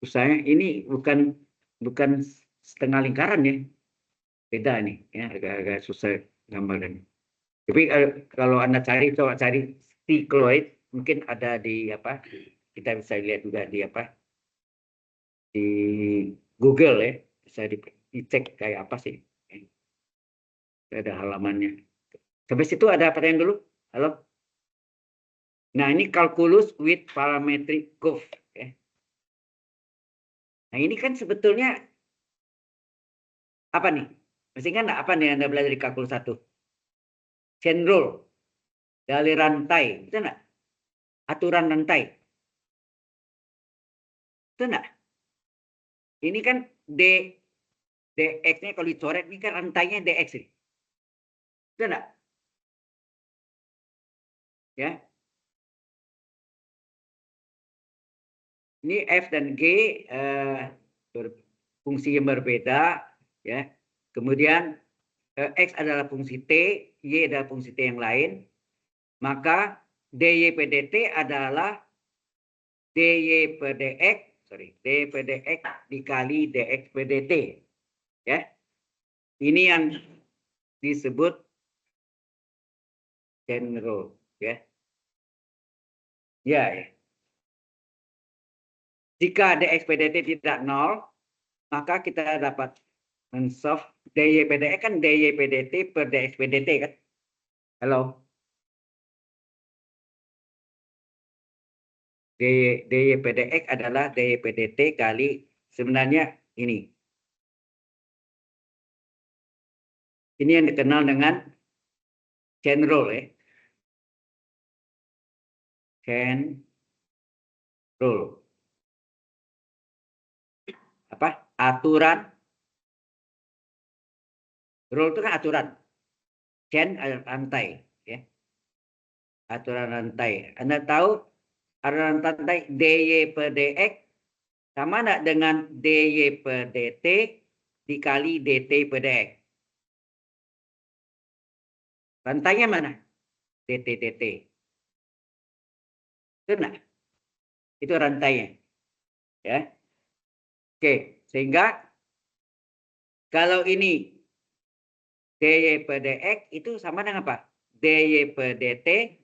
Usahanya ini bukan setengah lingkaran ya. Beda nih ya, agak susah gambarnya. Tapi kalau Anda coba cari cycloid, mungkin ada di apa? Kita bisa lihat juga di apa? Di Google ya, bisa dicek kayak apa sih. Ada halamannya. Sampai situ ada pertanyaan dulu? Halo? Nah, ini calculus with parametric curve. Ya. Nah, ini kan sebetulnya apa nih? Masih kan apa nih Anda belajar di kalkulus 1? Chain rule dari rantai, itu enggak? Aturan rantai. Itu enggak? Ini kan DX-nya kalau dicoret ini kan rantainya DX ini. Itu enggak? Ya. Ini F dan G fungsi yang berbeda ya. Kemudian X adalah fungsi T, Y adalah fungsi T yang lain. Maka dy per dt adalah dy per dx, d per dx dikali dx per dt. Ya. Ini yang disebut chain rule ya. Ya, ya. Jika dx per dt tidak nol, maka kita dapat mensolve dy per dx kan dy per dt per dx per dt kan. Halo. dy per dx adalah dy per dt kali sebenarnya ini. Ini yang dikenal dengan chain rule ya. Chain rule. Apa? Aturan. Rule itu kan aturan. Chain rantai ya. Aturan rantai. Anda tahu aturan rantai dy per dx sama enggak dengan dy per dt dikali dt per dx? Rantainya mana? dt dt. Itu enggak? Itu rantainya. Ya. Oke, sehingga kalau ini dy per dx itu sama dengan apa? dy per dt.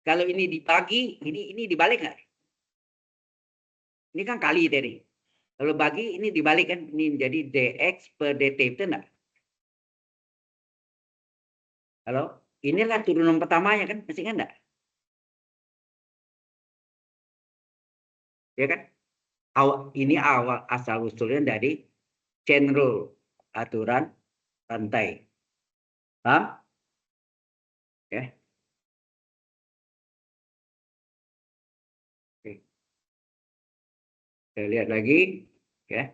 Kalau ini dibagi, ini dibalik nggak? Ini kan kali tadi. Kalau bagi ini dibalik kan, ini menjadi dx per dt itu enggak? Halo? Inilah turunan pertamanya kan, masih kan enggak? Ya kan? Ini awal asal usulnya dari chain rule, aturan rantai. Paham? Ya. Oke. Kita lihat lagi, ya.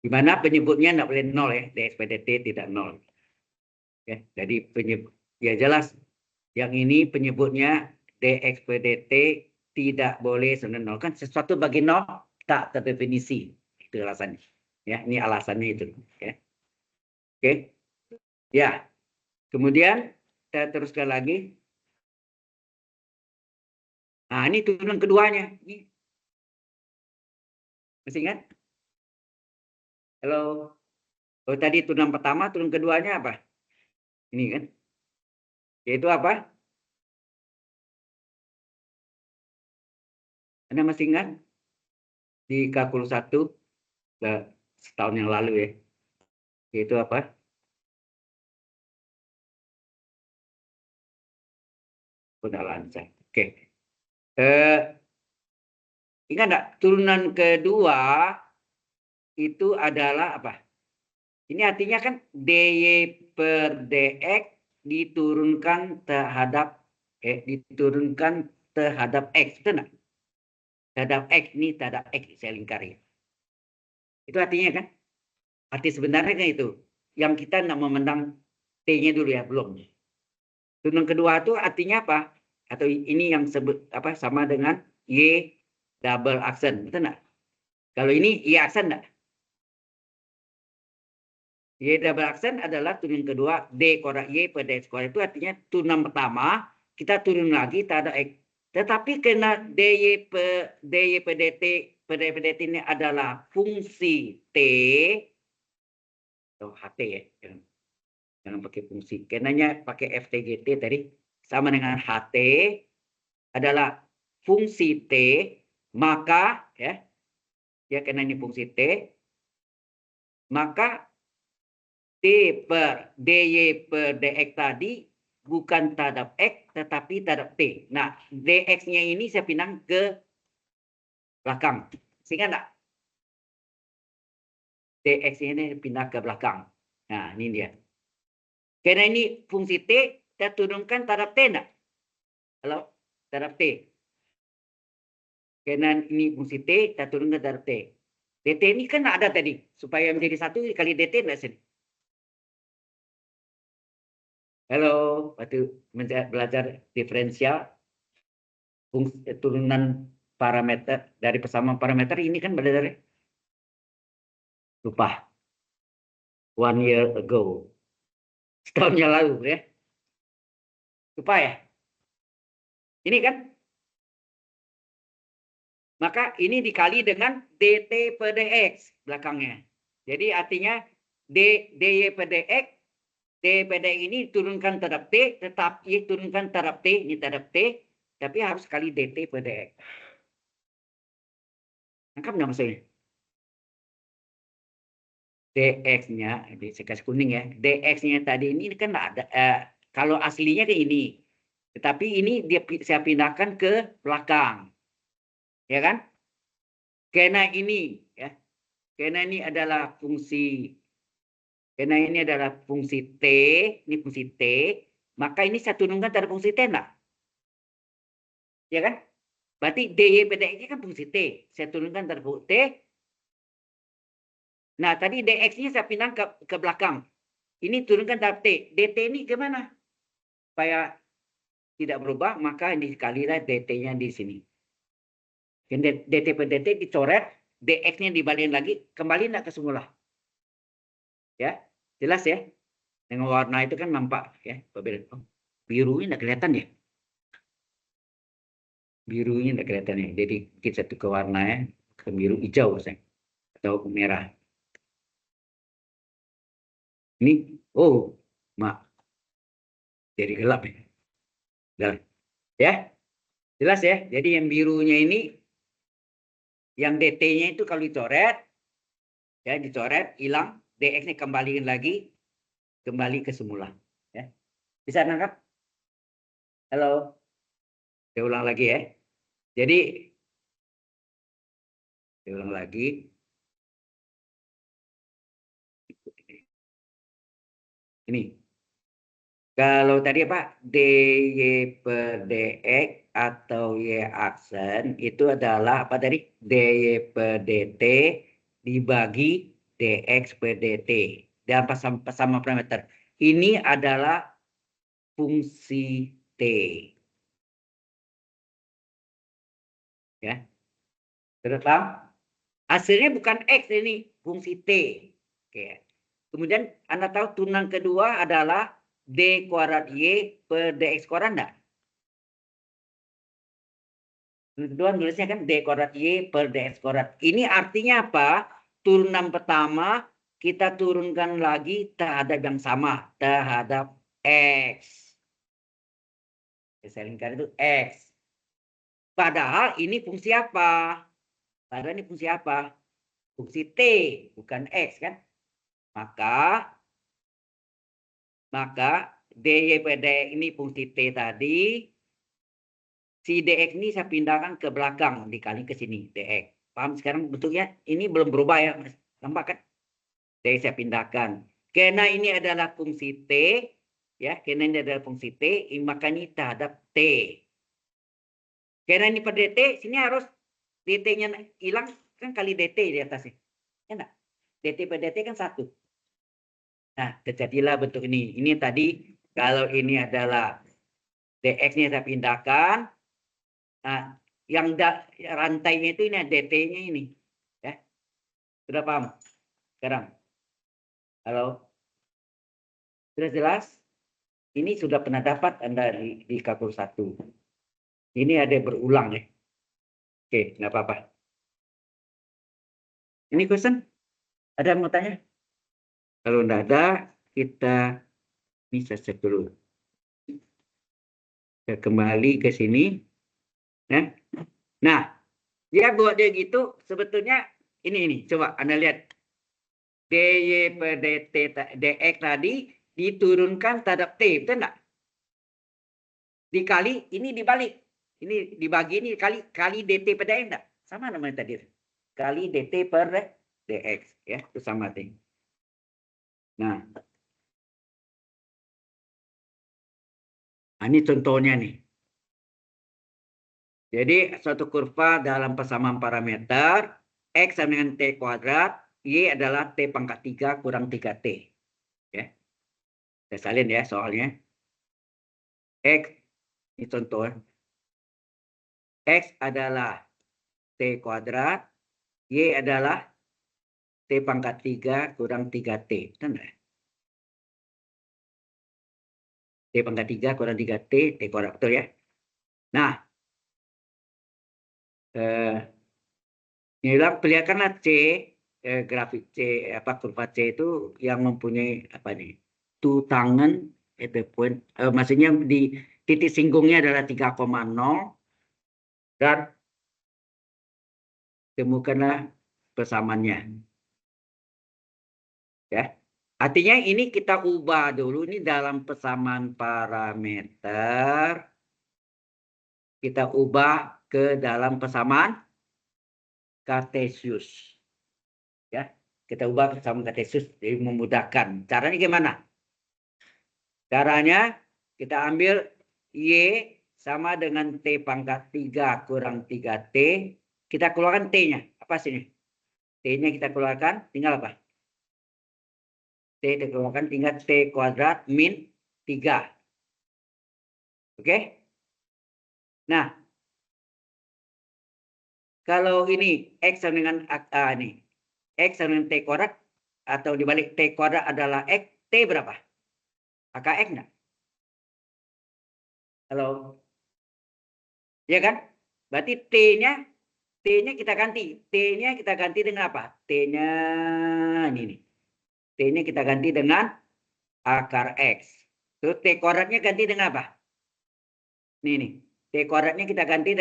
Di mana penyebutnya enggak boleh nol ya, dx per dt tidak nol. Ya, jadi ya jelas yang ini penyebutnya dx per dt tidak boleh sebenarnya nol kan sesuatu bagi nol tak terdefinisi, itu alasannya ya, ini alasannya itu ya. Oke ya, kemudian saya teruskan lagi. Nah, ini turunan keduanya ini. Masih ingat? Halo. Oh, tadi turunan pertama, turunan keduanya apa? Ini kan, yaitu apa? Anda masih ingat di kalkulus 1 setahun yang lalu ya, yaitu apa? Udah lancar. Oke. Ingat enggak? Turunan kedua itu adalah apa? Ini artinya kan dy per dx diturunkan terhadap x, betul enggak? Terhadap x, ini terhadap x saya lingkari. Itu artinya kan? Arti sebenarnya kan itu. Yang kita nak memandang t-nya dulu ya, belum. Turunan kedua itu artinya apa? Atau ini yang sebut apa sama dengan y double aksen, betul enggak? Kalau ini y aksen enggak? Y double aksen adalah turunan kedua d kuadrat y per dx kuadrat, itu artinya turunan pertama kita turun lagi terhadap x. Tetapi karena dy per dt per dt ini adalah fungsi t atau ht ya, jangan pakai fungsi. Karenanya pakai ftgt tadi sama dengan ht adalah fungsi t, maka ya karena ini fungsi t, maka d per dy per dx tadi bukan terhadap x tetapi terhadap t. Nah, dx-nya ini saya pindah ke belakang. Sehingga enggak? Dx ini pindah ke belakang. Nah, ini dia. Karena ini fungsi t, kita turunkan terhadap t enggak? Halo? Terhadap t. Karena ini fungsi t, kita turunkan terhadap t. dt ini kan ada tadi. Supaya menjadi satu kali dt enggak sini. Halo, waktu belajar diferensial, turunan parameter dari persamaan parameter ini kan belajar lupa 1 year ago, setahun yang lalu ya, lupa ya. Ini kan, maka ini dikali dengan dt per dx belakangnya. Jadi artinya dy per dx, d per dx ini turunkan terhadap t, tetapi turunkan terhadap t, ini terhadap t, tapi harus kali dt per dx. Lengkap nggak maksudnya? dx-nya, saya kasih kuning ya, dx-nya tadi ini kan ada, kalau aslinya ke ini, tetapi ini saya pindahkan ke belakang, ya kan? Karena ini, ya, karena ini adalah fungsi, t, ini fungsi t, maka ini saya turunkan dari fungsi t, enggak? Ya kan? Berarti dy per dx kan fungsi t, saya turunkan dari fungsi t. Nah, tadi dx-nya saya pindah ke belakang. Ini turunkan dari t. dt ini gimana? Supaya tidak berubah, maka dikalilah dt-nya di sini. dt per dt dicoret, dx-nya dibalikin lagi, kembali enggak ke semula. Ya, jelas ya? Dengan warna itu kan nampak ya, birunya enggak kelihatan ya? Birunya enggak kelihatan ya. Jadi kita satu ke warnanya ke biru hijau atau merah. Ini, oh, mak, jadi gelap ya. Gelap. Ya, jelas ya. Jadi yang birunya ini, yang dt-nya itu kalau dicoret, ya dicoret, hilang, dx-nya kembaliin lagi, kembali ke semula. Ya. Bisa nangkap? Halo, saya ulang lagi ya. Jadi, saya ulang lagi. Ini. Kalau tadi apa? dy per dx atau y aksen itu adalah apa tadi? dy per dt dibagi dx per dt. Dan sama parameter. Ini adalah fungsi t. Ya. Terus paham? Hasilnya bukan x ini, fungsi t. Oke. Kemudian Anda tahu turunan kedua adalah d kuadrat y per dx kuadrat enggak? Turunan kedua nulisnya kan d kuadrat y per dx kuadrat. Ini artinya apa? Turunan pertama kita turunkan lagi terhadap yang sama, terhadap x. Saya lingkar itu x. Padahal ini fungsi apa? Padahal ini fungsi apa? Fungsi t, bukan x kan? Maka dy per dx ini fungsi t tadi si dx ini saya pindahkan ke belakang dikali ke sini dx. Paham sekarang bentuknya? Ini belum berubah ya, Mas. Nampak kan? Jadi saya pindahkan. Karena ini adalah fungsi t, ya, karena ini adalah fungsi t, maka ini terhadap t. Karena ini per dt, sini harus dt-nya hilang kan kali dt di atasnya. Ya enggak? dt per dt kan 1. Nah, terjadilah bentuk ini. Ini tadi kalau ini adalah dx-nya saya pindahkan. Nah, yang rantainya itu ini dt-nya ini. Ya. Sudah paham? Sekarang. Halo. Sudah jelas? Ini sudah pernah dapat Anda di kalkulus 1. Ini ada berulang ya. Oke, nggak apa-apa. Ini question? Ada yang mau tanya? Kalau nggak ada, kita bisa cek dulu. Kita kembali ke sini. Ya. Nah, dia buat dia gitu, sebetulnya ini coba Anda lihat. dy per dt dx tadi diturunkan terhadap t, betul nggak? Dikali, ini dibalik. Ini dibagi ini kali dt per dx enggak? Sama namanya tadi. Kali dt per dx ya, itu sama ting. Nah, ini contohnya nih. Jadi suatu kurva dalam persamaan parameter x sama dengan t kuadrat, y adalah t pangkat 3 kurang 3t. Ya. Saya salin ya soalnya. X, ini contoh. X adalah t kuadrat, y adalah t pangkat 3 kurang 3t. Benar? T pangkat 3 kurang 3t, t kuadrat, betul ya? Nah, inilah perlihatkanlah C, grafik C, apa kurva C itu yang mempunyai apa nih? Two tangan at the point, maksudnya di titik singgungnya adalah 3,0 dan temukanlah persamaannya. Ya. Artinya ini kita ubah dulu ini dalam persamaan parameter. Kita ubah ke dalam persamaan Kartesius. Ya, kita ubah ke persamaan Kartesius jadi memudahkan. Caranya gimana? Caranya kita ambil Y sama dengan T pangkat 3 kurang 3T. Kita keluarkan T-nya. Apa sini? T-nya kita keluarkan. Tinggal apa? T kita keluarkan tinggal T kuadrat min 3. Oke? Nah, kalau ini X sama dengan ini. X sama dengan T kuadrat. Atau dibalik T kuadrat adalah X. T berapa? AKX enggak? Halo? Ya kan? Berarti T-nya kita ganti. T-nya kita ganti dengan apa? T-nya ini nih. T-nya kita ganti dengan akar X. Terus T kuadratnya ganti dengan apa? Nih. T kuadratnya kita ganti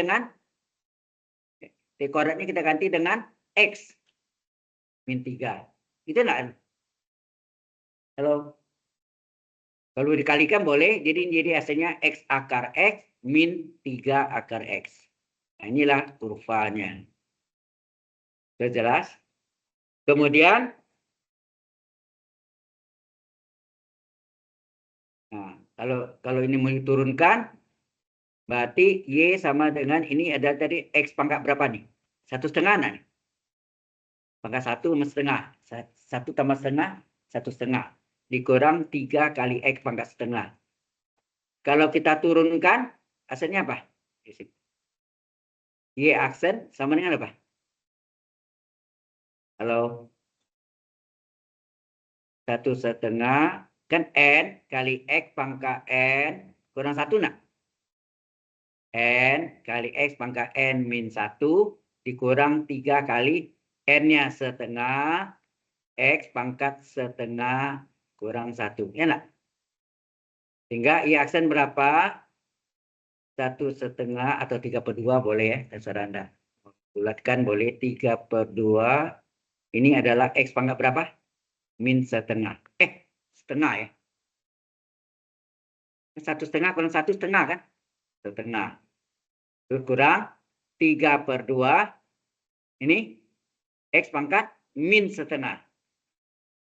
dengan X min 3. Itu enggak? Halo? Kalau dikalikan boleh, jadi hasilnya X akar X min 3 akar X. Nah, inilah kurvanya. Sudah jelas? Kemudian, nah, kalau ini mau diturunkan, berarti Y sama dengan ini ada tadi X pangkat berapa nih? 1,5 nih. Pangkat 1 sama setengah. 1 tambah setengah, 1,5. Dikurang 3 kali X pangkat setengah. Kalau kita turunkan, hasilnya apa? Y aksen sama dengan apa? Halo? 1,5 kan N kali X pangkat N kurang 1 nak? N kali X pangkat N min 1 dikurang 3 kali N-nya setengah X pangkat setengah kurang 1. Ya enggak? Sehingga I aksen berapa? 1,5 atau 3/2 boleh ya, terserah Anda. Bulatkan boleh 3/2. Ini adalah X pangkat berapa? Min setengah. Setengah ya. 1,5 kurang 1,5 kan? Setengah. kurang 3/2. Ini X pangkat min setengah.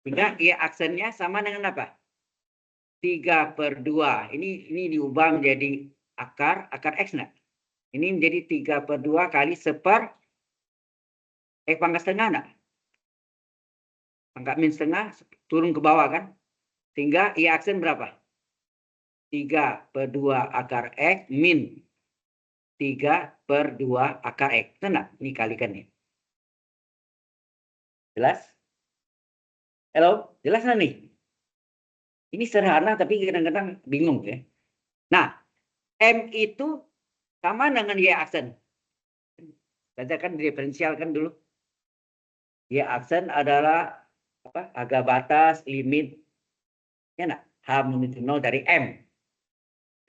Sehingga Y aksennya sama dengan apa? 3/2. Ini diubah menjadi akar X enggak? Ini menjadi 3/2 kali seper X pangkat setengah enggak? Pangkat min setengah turun ke bawah kan? Sehingga Y aksen berapa? 3/2 akar X min 3/2 akar X. Benar? Ini kalikan nih. Jelas? Halo? Jelas nggak nih? Ini sederhana tapi kadang-kadang bingung ya. Nah, M itu sama dengan Y aksen. Kita kan diferensial kan dulu. Y aksen adalah apa? Harga batas limit ya nak? H-0 dari M.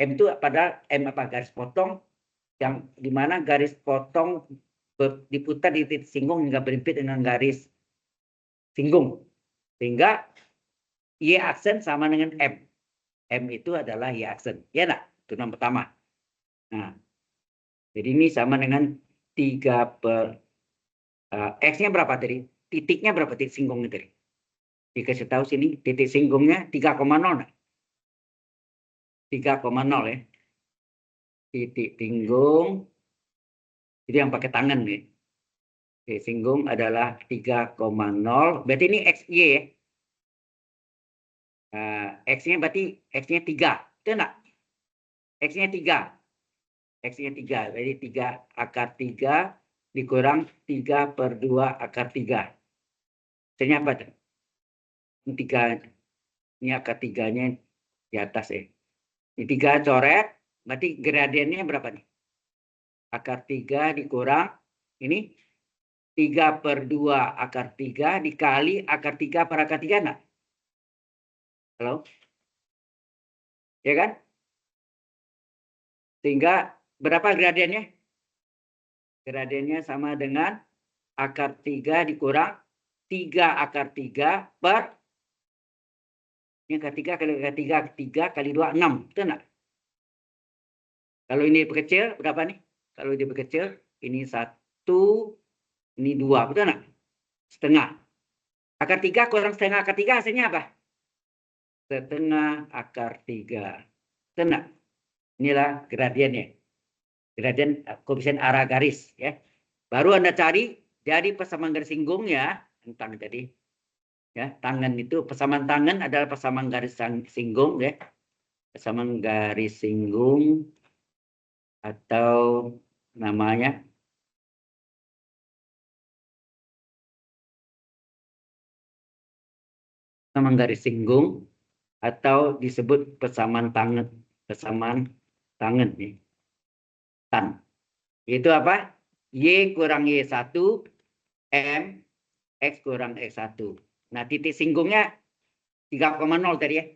M itu pada M apa? Garis potong yang dimana garis potong diputar di titik singgung hingga berimpit dengan garis singgung. Sehingga Y aksen sama dengan M. M itu adalah Y aksen. Ya nak? Itu yang pertama. Nah, jadi ini sama dengan 3 per X-nya berapa tadi? Titiknya berapa titik singgungnya tadi? Dikasih tahu sini titik singgungnya 3,0. 3,0 ya. Titik singgung. Jadi yang pakai tangan nih. Titik singgung adalah 3,0. Berarti ini XY ya. X-nya berarti X-nya 3. Itu enggak? X-nya 3. X-nya 3. Jadi 3 akar 3 dikurang 3/2 akar 3. Hasilnya apa tuh? Ini akar 3-nya di atas ya. Ini 3 coret, berarti gradiennya berapa nih? Akar 3 dikurang, ini 3/2 akar 3 dikali akar 3 per akar 3 enggak? Halo? Ya kan? Sehingga berapa gradiennya? Gradiennya sama dengan akar 3 dikurang 3 akar 3 per ini akar 3 kali akar 3, 3 kali 2, 6. Betul enggak? Kalau ini kecil, berapa nih? Kalau ini kecil, ini 1, ini 2. Betul enggak? Setengah. Akar 3 kurang setengah akar 3 hasilnya apa? Setengah akar 3. Betul enggak? Inilah gradiennya. Gradien koefisien arah garis. Ya. Baru Anda cari jadi persamaan garis singgung ya. Tentang tadi. Ya, tangan itu persamaan tangan adalah persamaan garis singgung ya. Persamaan garis singgung atau namanya persamaan garis singgung atau disebut persamaan tangan nih. Tan. Itu apa? Y kurang Y1 M X kurang X1. Nah, titik singgungnya 3,0 tadi ya.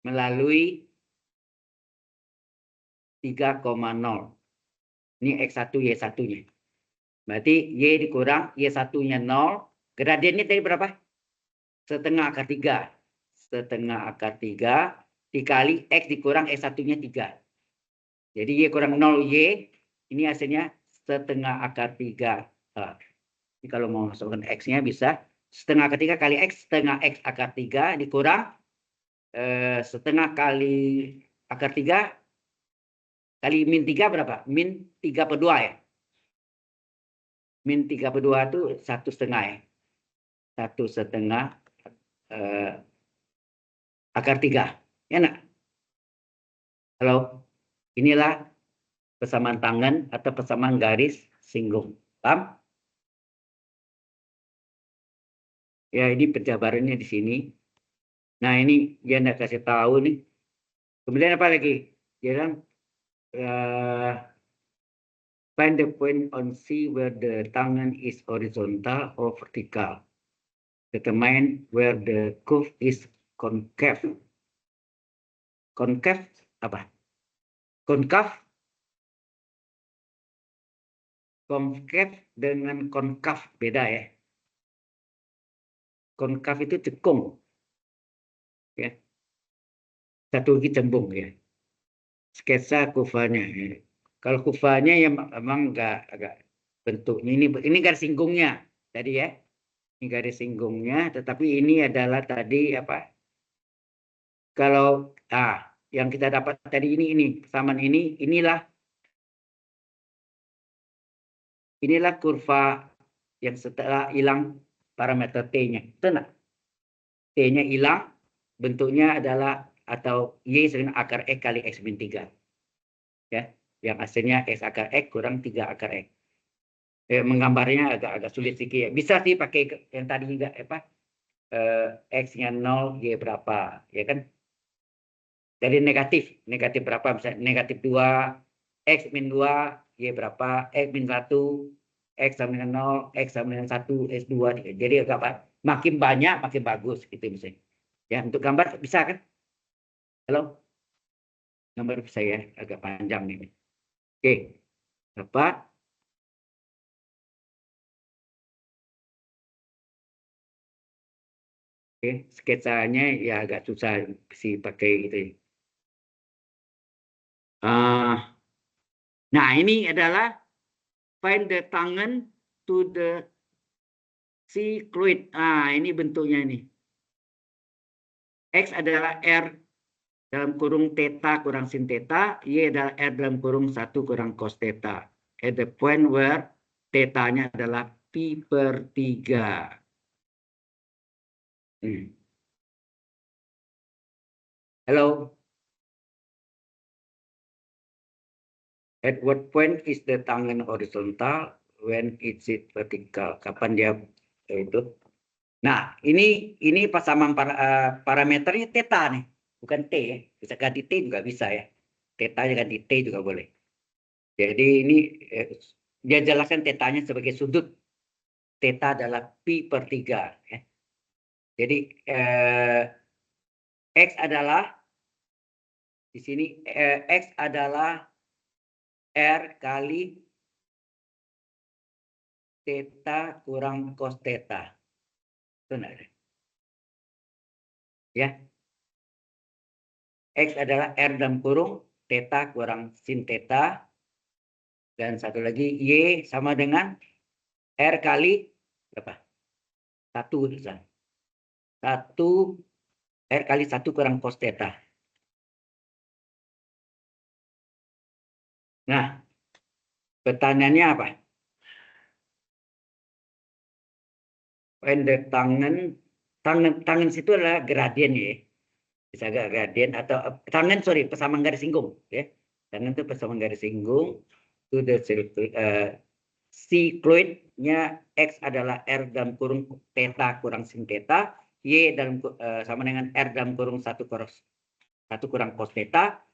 Melalui 3,0. Ini X1 Y1-nya. Berarti Y dikurang Y1-nya 0. Gradiennya tadi berapa? Setengah akar 3. Setengah akar 3 dikali X dikurang X1-nya 3. Jadi Y kurang 0 Y. Ini hasilnya setengah akar 3. Jadi kalau mau masukkan X-nya bisa setengah akar 3 kali X. Setengah X akar 3 dikurang setengah kali akar 3 kali min 3 berapa? Min 3/2 ya. Min 3/2 itu 1,5 ya. 1,5 akar 3. Ya enggak? Halo? Inilah persamaan tangan atau persamaan garis singgung. Paham? Ya, ini penjabarannya di sini. Nah, ini dia enggak kasih tahu nih. Kemudian apa lagi? Dia bilang find the point on C where the tangan is horizontal or vertical. Determine where the curve is concave. Concave apa? Concave. Concave dengan konkav beda ya. Konkav itu cekung. Ya. Satu lagi cembung ya. Sketsa kurvanya. Ya. Kalau kufanya ya memang agak bentuknya ini garis singgungnya tadi ya. Ini garis singgungnya, tetapi ini adalah tadi apa? Kalau yang kita dapat tadi ini persamaan inilah kurva yang setelah hilang parameter T-nya. Betul nggak? T-nya hilang, bentuknya adalah atau Y sering akar X kali X min 3. Ya, yang hasilnya X akar X kurang 3 akar X. Menggambarnya agak sulit sedikit ya. Bisa sih pakai yang tadi juga apa? X-nya 0, Y berapa, ya kan? Jadi negatif berapa? Misalnya negatif 2, X min 2, Y berapa, X min 1, X sama dengan 0, X sama dengan 1, X 2. Jadi makin banyak, makin bagus. Gitu misalnya. Ya, untuk gambar bisa kan? Halo? Gambar bisa ya, agak panjang nih. Oke, dapat. Oke, sketsanya ya agak susah sih pakai gitu ya. Nah, ini adalah find the tangen to the cycloid. Ini bentuknya ini. X adalah R dalam kurung theta kurang sin theta, Y adalah R dalam kurung 1 kurang cos theta. At the point where theta-nya adalah pi per 3. Halo? At what point is the tangen horizontal when it's vertical? Kapan dia itu? Nah, ini pasaman parameternya theta nih, bukan T ya. Bisa ganti T juga bisa ya. Theta ganti T juga boleh. Jadi ini dia jelaskan tetanya sebagai sudut. Theta adalah pi per 3 ya. Jadi X adalah di sini X adalah R kali theta kurang cos theta. Benar. Ya. X adalah R dalam kurung theta kurang sin theta. Dan satu lagi Y sama dengan R kali berapa? 1. 1 R kali 1 kurang cos theta. Nah, pertanyaannya apa? Pendek tangan situ adalah gradien ya. Bisa gradien atau persamaan garis singgung ya. Tangan itu persamaan garis singgung. Itu cycloid-nya X adalah R dalam kurung theta kurang sin theta, Y dalam sama dengan R dalam kurung 1 kurang cos theta,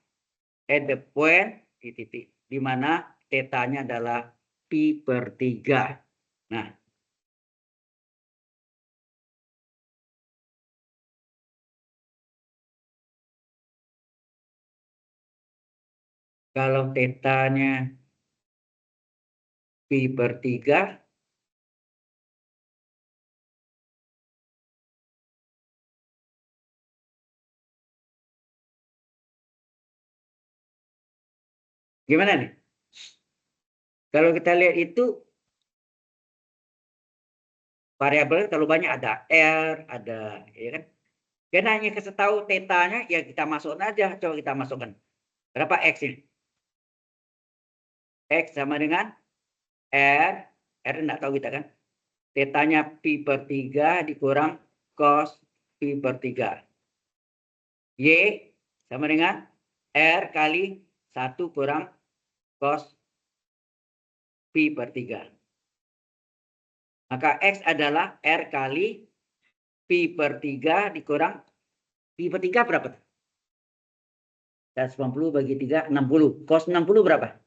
at the point di titik di mana theta-nya adalah pi per 3. Nah, kalau theta-nya pi per 3, gimana nih? Kalau kita lihat itu variabelnya terlalu banyak, ada R, ada ya kan? Karena hanya kasih tahu theta-nya ya kita masukkan aja, coba kita masukkan. Berapa X-nya? X sama dengan R enggak tahu kita kan. Theta-nya pi per 3 dikurang cos pi per 3. Y sama dengan R kali 1 kurang cos pi per 3. Maka X adalah R kali pi per 3 dikurang pi per 3 berapa? 190 bagi 3, 60. Cos 60 berapa?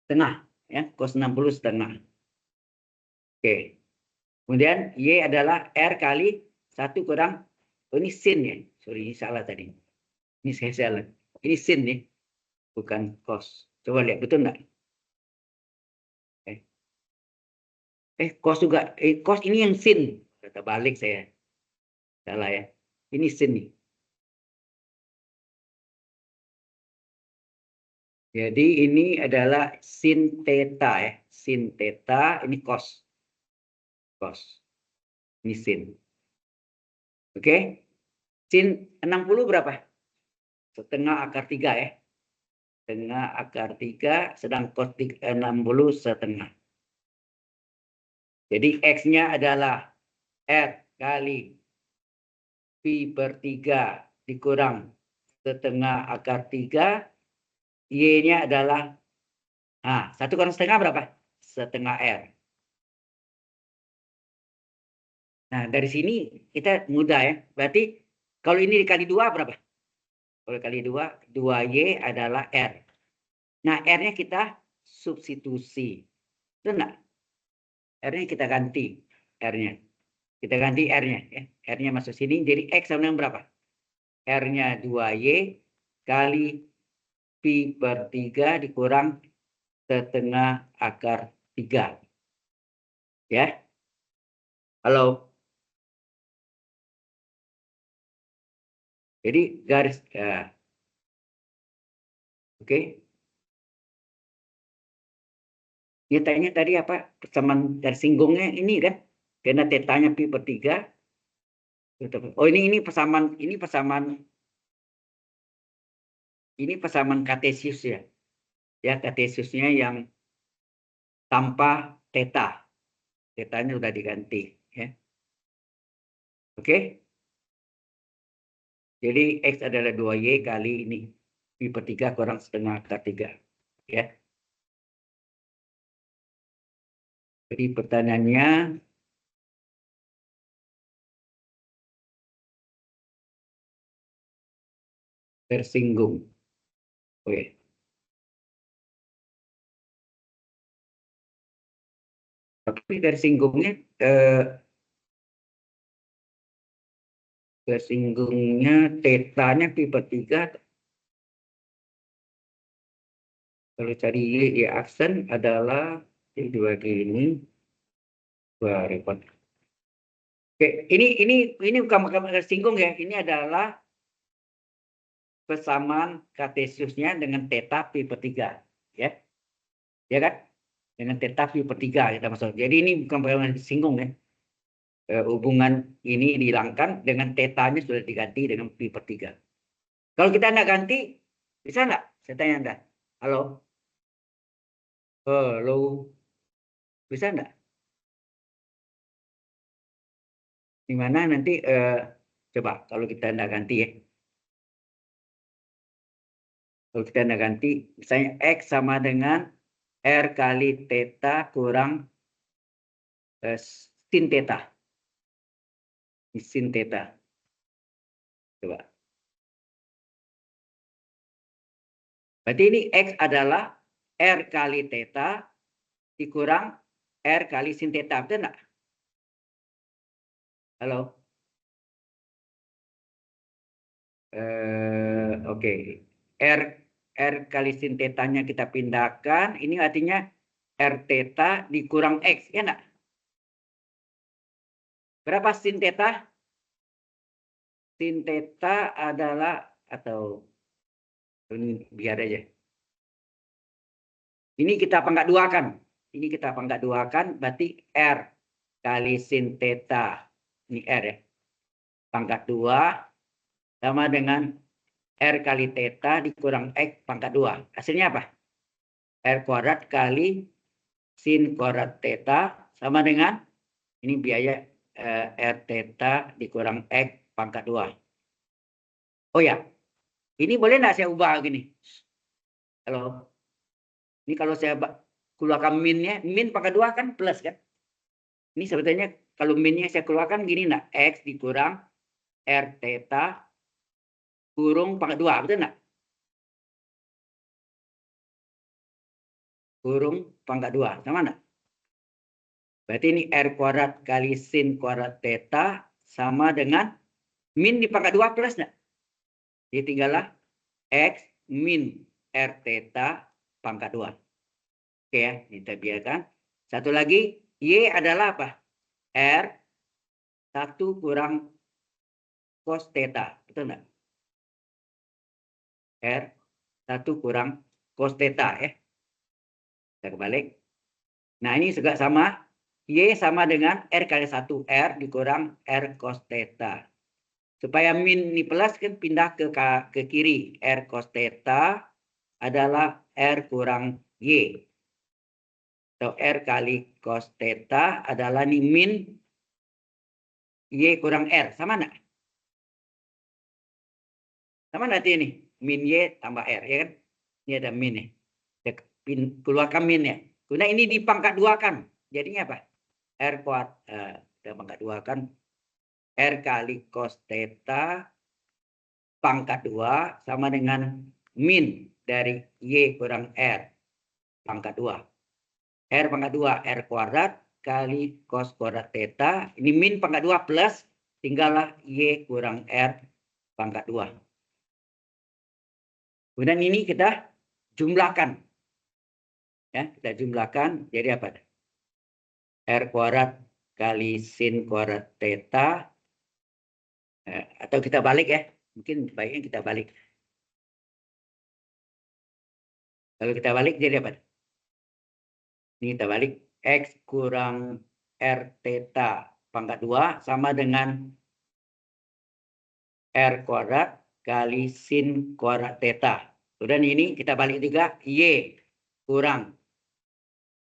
Setengah. Ya, cos 60 setengah. Oke. Kemudian Y adalah R kali 1 kurang, ini sin ya. Sorry, ini salah tadi. Ini saya salah. Ini sin nih. Bukan cos. Coba lihat, betul nggak? Cos juga. Cos ini yang sin. Kata balik saya. Salah ya. Ini sin nih. Jadi ini adalah sin theta ya. Sin theta ini cos. Cos. Ini sin. Oke. Sin 60 berapa? Setengah akar 3 ya. Setengah akar 3 sedang cos 60 setengah. Jadi X-nya adalah R kali pi per 3 dikurang setengah akar 3. Y-nya adalah, nah, 1 kurang setengah berapa? Setengah R. Nah, dari sini kita mudah ya. Berarti kalau ini dikali 2 berapa? Kalau kali 2, 2Y adalah R. Nah, R-nya kita substitusi. Betul enggak? R-nya kita ganti. R-nya. Kita ganti R-nya. Ya. R-nya masuk sini. Jadi X sama dengan berapa? R-nya 2Y kali pi per 3 dikurang setengah akar 3. Ya. Halo. Jadi garis. Ya. Oke. Dia tanya tadi apa? Persamaan tersinggungnya ini kan. Karena tetanya pi per 3. Oh ini persamaan kartesius ya. Ya kartesiusnya yang tanpa theta. Tetanya sudah diganti ya. Oke. Jadi X adalah 2Y kali ini pi per 3 kurang setengah akar 3 ya. Jadi pertanyaannya tersinggung. Oke. Tapi tersinggungnya tetanya pi per 3. Kalau cari Y aksen adalah dibagi ini. Wah, repot. Oke, ini bukan tersinggung ya. Ini adalah persamaan kartesiusnya dengan theta pi per 3 ya. Ya kan? Dengan theta pi per 3 kita masuk. Jadi ini bukan persamaan tersinggung ya. Hubungan ini dihilangkan dengan tetanya sudah diganti dengan pi per 3. Kalau kita tidak ganti, bisa enggak? Saya tanya Anda. Halo? Halo? Bisa enggak? Di mana nanti coba kalau kita tidak ganti ya. Kalau kita tidak ganti, misalnya X sama dengan R kali theta kurang sin theta. Sin theta. Coba. Berarti ini X adalah R kali theta dikurang R kali sin theta. Betul enggak? Halo? Oke. R kali sin tetanya kita pindahkan. Ini artinya R theta dikurang X. Ya enggak? Berapa sin theta? Sin theta adalah, atau ini biar aja. Ini kita pangkat duakan. Ini kita pangkat duakan, berarti R kali sin theta. Ini R ya. Pangkat 2 sama dengan R kali theta dikurang X pangkat 2. Hasilnya apa? R kuadrat kali sin kuadrat theta sama dengan, ini biaya R theta dikurang X pangkat 2. Oh ya, ini boleh nggak saya ubah gini? Halo? Ini kalau saya keluarkan minnya, min pangkat 2 kan plus kan? Ini sebetulnya kalau minnya saya keluarkan gini nak, X dikurang R theta kurung pangkat 2, betul nggak? Kurung pangkat 2, sama nggak? Berarti ini R kuadrat kali sin kuadrat theta sama dengan min di pangkat 2 plus nggak? Jadi tinggallah X min R theta pangkat 2. Oke ya, kita biarkan. Satu lagi, Y adalah apa? R 1 kurang cos theta. Betul nggak? R 1 kurang cos theta ya. Kita kebalik. Nah, ini juga sama. Y sama dengan R kali 1 R dikurang R cos theta. Supaya min ini plus kan pindah ke kiri. R cos theta adalah R kurang Y. Atau R kali cos theta adalah ini min Y kurang R. Sama enggak? Sama nanti ini. Min Y tambah R. Ya kan? Ini ada min ya. Keluarkan min ya. Kemudian ini dipangkat 2 kan. Jadinya apa? R kuadrat. Kita pangkat 2 kan. R kali cos theta pangkat 2 sama dengan min dari Y kurang R pangkat 2. R pangkat 2 R kuadrat kali cos kuadrat theta. Ini min pangkat 2 plus tinggallah Y kurang R pangkat 2. Kemudian ini kita jumlahkan. Ya, kita jumlahkan jadi apa? R kuadrat kali sin kuadrat theta. Atau kita balik ya. Mungkin baiknya kita balik. Kalau kita balik jadi apa? Ini kita balik. X kurang R theta pangkat 2 sama dengan R kuadrat kali sin kuadrat theta. Kemudian ini kita balik juga. Y kurang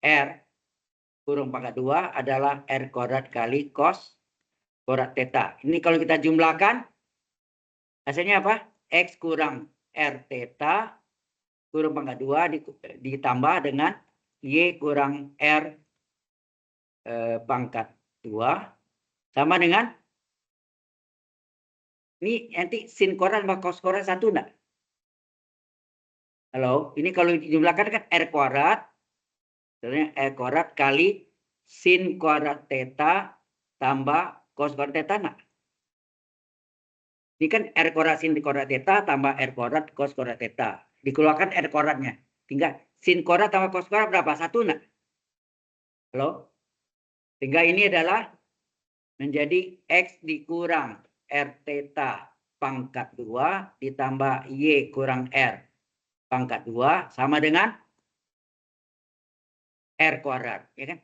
R kurung pangkat 2 adalah R kuadrat kali cos kuadrat theta. Ini kalau kita jumlahkan, hasilnya apa? X kurang R theta kurung pangkat 2 ditambah dengan Y kurang R pangkat 2 sama dengan ini nanti sin kuadrat sama cos kuadrat 1 enggak? Halo, ini kalau dijumlahkan kan R kuadrat, sebenarnya R kuadrat kali sin kuadrat theta tambah cos kuadrat theta enggak? Ini kan R kuadrat sin kuadrat theta tambah R kuadrat cos kuadrat theta. Dikeluarkan R kuadratnya. Tinggal sin kuadrat tambah cos kuadrat berapa? 1 enggak? Halo? Sehingga ini adalah menjadi X dikurang R theta pangkat 2 ditambah Y kurang R pangkat 2 sama dengan R kuadrat. Ya kan?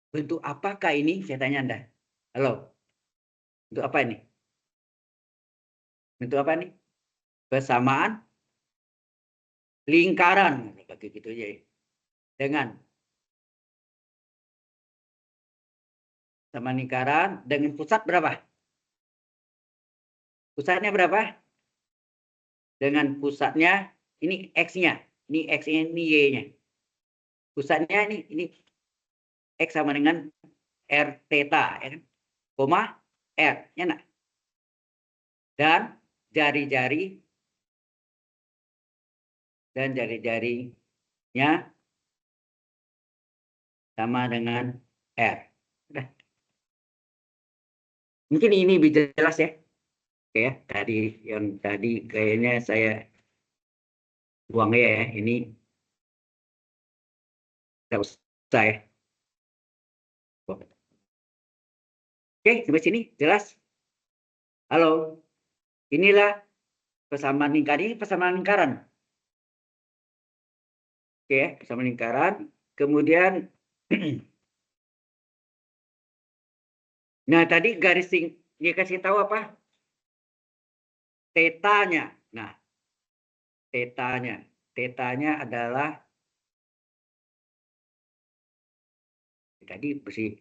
Bentuk apakah ini? Saya tanya Anda. Halo? Bentuk apa ini? Bentuk apa nih? Persamaan lingkaran. Kayak gitu aja. Dengan sama lingkaran dengan pusat berapa? Pusatnya berapa? Dengan pusatnya ini X-nya. Ini X-nya, ini Y-nya. Pusatnya ini X sama dengan R theta. Ya kan? Koma R. Ya, nah. Dan jari-jarinya sama dengan R. Udah. Mungkin ini bisa jelas ya. Oke ya, yang tadi kayaknya saya buang ya. Ini tidak usah ya. Oke, sampai sini jelas. Halo. Inilah persamaan lingkaran. Ini persamaan lingkaran. Oke, persamaan lingkaran. Kemudian nah, tadi garis dia kasih tahu apa? Tetanya. Nah, tetanya adalah tadi mesti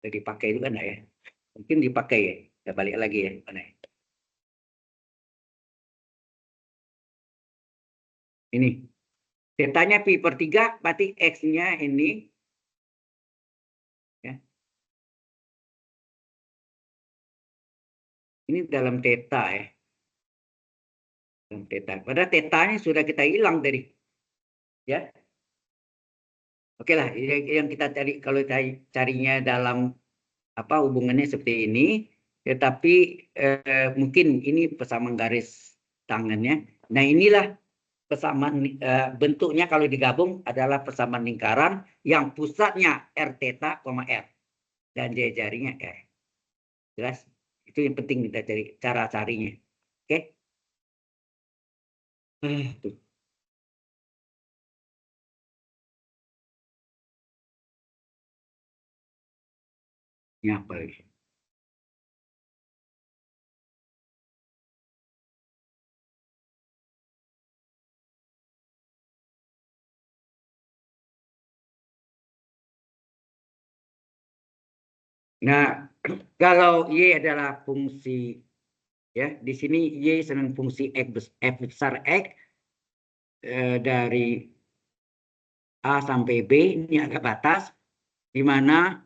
dipakai juga enggak ya? Mungkin dipakai ya. Kita balik lagi ya. Mana ya? Ini. Tetanya pi per 3, berarti X-nya ini. Ya. Ini dalam teta ya. Dalam teta. Padahal tetanya sudah kita hilang tadi. Ya. Oke lah, yang kita cari kalau carinya dalam apa hubungannya seperti ini, tetapi mungkin ini persamaan garis tangannya. Nah, inilah persamaan bentuknya kalau digabung adalah persamaan lingkaran yang pusatnya R theta, R dan jari-jarinya R. Jelas? Itu yang penting kita cari cara carinya. Oke? Tuh. Ini apa lagi? Nah, kalau Y adalah fungsi, ya, di sini Y senang fungsi F besar X dari A sampai B, ini agak batas, di mana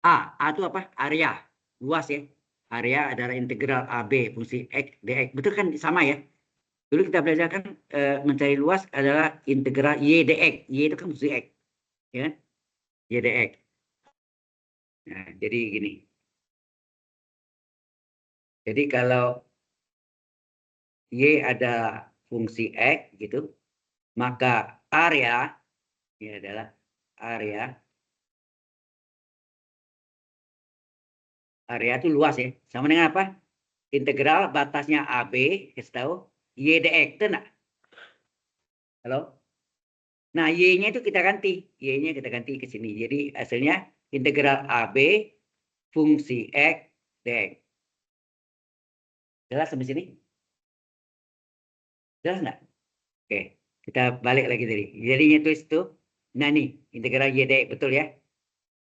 A itu apa? Area, luas ya. Area adalah integral AB fungsi X dx. Betul kan, sama ya? Dulu kita belajar kan mencari luas adalah integral Y dx. Y itu kan fungsi X, ya kan? Y dx. Nah, jadi gini. Jadi kalau Y ada fungsi X gitu, maka area ini adalah area itu luas ya. Sama dengan apa? Integral batasnya AB, kasih tahu, Y dx itu enggak? Halo? Nah, Y-nya itu kita ganti. Y-nya kita ganti ke sini. Jadi hasilnya integral AB fungsi X dx. Jelas sampai sini? Jelas enggak? Oke, kita balik lagi tadi. Jadinya itu. Nah, nih, integral Y dx, betul ya?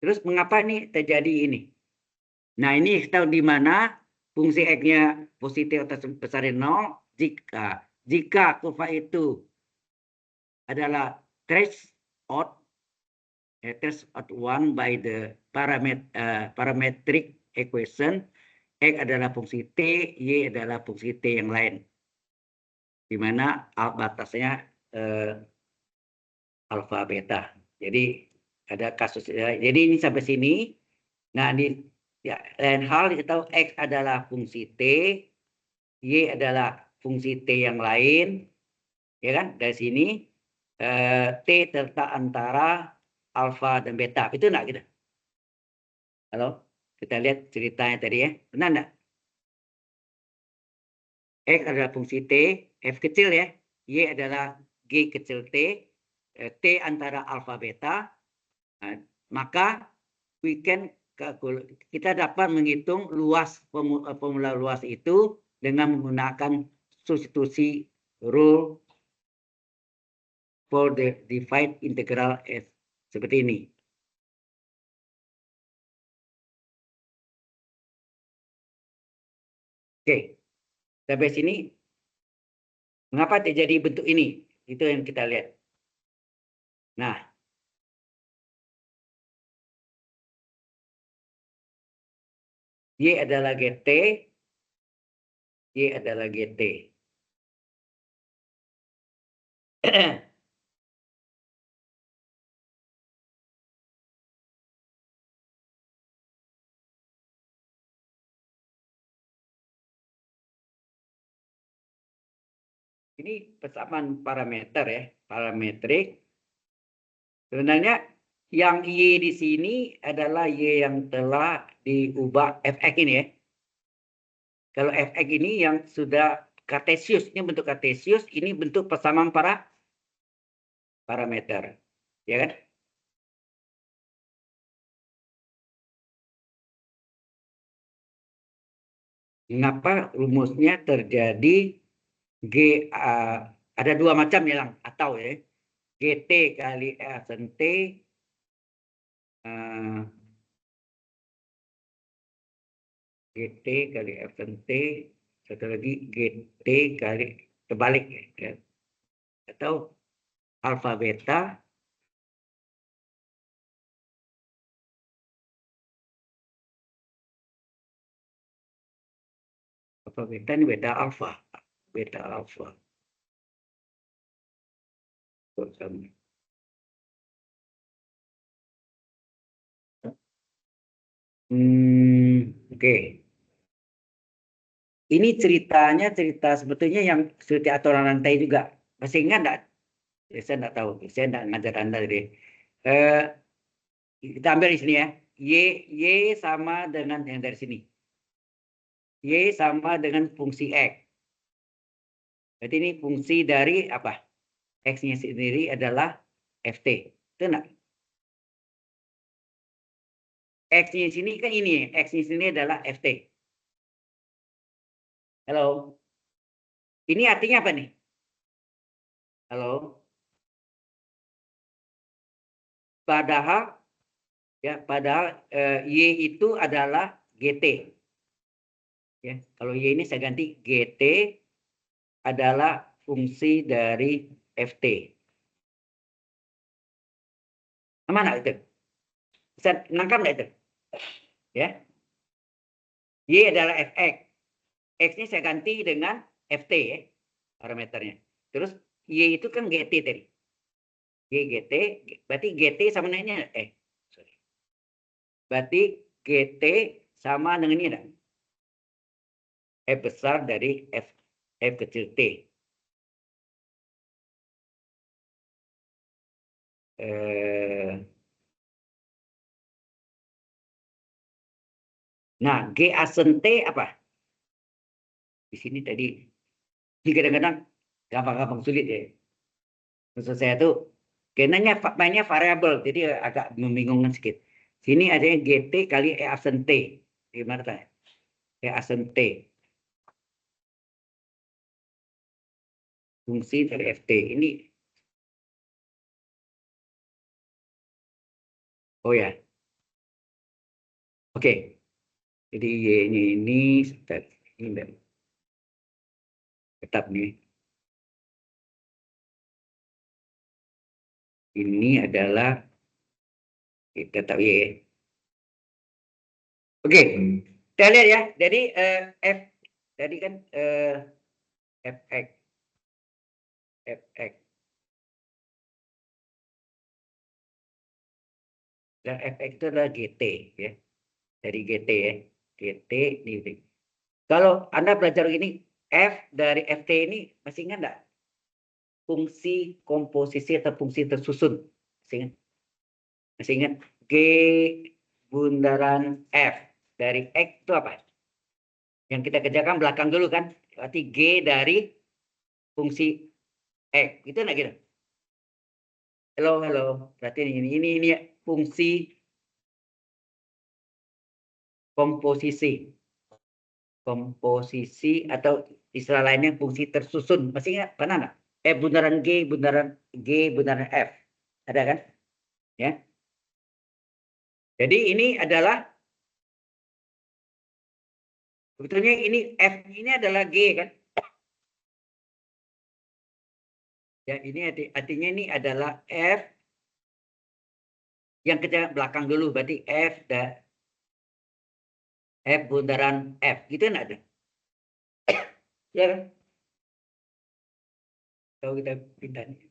Terus mengapa nih terjadi ini? Nah, ini tahu di mana fungsi X-nya positif atau besar dari 0 jika kurva itu adalah threshold one by the parametric equation. X adalah fungsi T, Y adalah fungsi T yang lain. Di mana batasnya alfa beta. Jadi ada kasus. Jadi ini sampai sini. Nah, di ya, lain hal kita tahu X adalah fungsi T, Y adalah fungsi T yang lain, ya kan? Dari sini T terletak antara alfa dan beta. Itu enggak gitu? Halo? Kita lihat ceritanya tadi ya. Benar enggak? X adalah fungsi T, F kecil ya. Y adalah G kecil T, T antara alfa beta. Nah, maka kita dapat menghitung luas formula luas itu dengan menggunakan substitusi rule for the defined integral S seperti ini. Oke, sampai sini mengapa terjadi bentuk ini? Itu yang kita lihat. Nah, Y adalah GT, Y adalah GT. Ini persamaan parameter ya, parametrik. Sebenarnya yang Y di sini adalah Y yang telah diubah Fx ini ya. Kalau Fx ini yang sudah kartesius, ini bentuk kartesius, ini bentuk persamaan parameter. Ya kan? Mengapa rumusnya terjadi ada dua macam ya, atau ya. GT kali F dan T GT kali F dan T, satu lagi GT kali terbalik ya. Atau alfa beta ini beta alfa oke. Ini ceritanya cerita sebetulnya yang seperti aturan rantai juga. Masih ingat enggak? Saya enggak tahu. Saya enggak ngajar Anda tadi. Kita ambil di sini ya. Y sama dengan yang dari sini. Y sama dengan fungsi X. Berarti ini fungsi dari apa? X-nya sendiri adalah FT. Itu enggak? X-nya sini kan ini. X-nya sini adalah FT. Halo? Ini artinya apa nih? Halo? Padahal Y itu adalah GT. Ya, kalau Y ini saya ganti GT adalah fungsi dari FT. Mana itu? Bisa nangkap nggak itu? Ya, Y adalah Fx. X-nya saya ganti dengan FT ya, parameternya. Terus Y itu kan GT tadi. Y GT, berarti GT sama dengan sorry. Berarti GT sama dengan ini. F besar dari F kecil T. Nah, G asen T apa? Di sini tadi, kadang-kadang gampang-gampang sulit ya. Maksud saya tuh, mainnya variabel, jadi agak membingungkan sedikit. Sini adanya GT kali E asen T. Gimana tanya? E asen T. Fungsi dari FT. Ini, oh ya. Oke. Jadi Y-nya ini, tetap nih. Ini adalah, kita tahu Y. Oke. Kita lihat ya. Jadi F, tadi kan Fx. Fx. Dan Fx itu adalah GT ya. Dari GT ya. GT ini. Kalau Anda belajar ini, F dari FT ini masih ingat enggak? Fungsi komposisi atau fungsi tersusun. Masih ingat? Masih ingat? G bundaran F dari X itu apa? Yang kita kerjakan belakang dulu kan? Berarti G dari fungsi X. Itu enggak gitu? Halo. Berarti ini fungsi komposisi. Komposisi atau istilah lainnya fungsi tersusun. Masih ingat? Pernah nggak? Bundaran bundaran F. Ada kan? Ya. Jadi ini adalah sebetulnya ini F ini adalah G kan? Ya, ini artinya ini adalah F yang kita belakang dulu, berarti F bundaran F. Gitu enggak ada? Ya kan? Kalau kita pindah nih.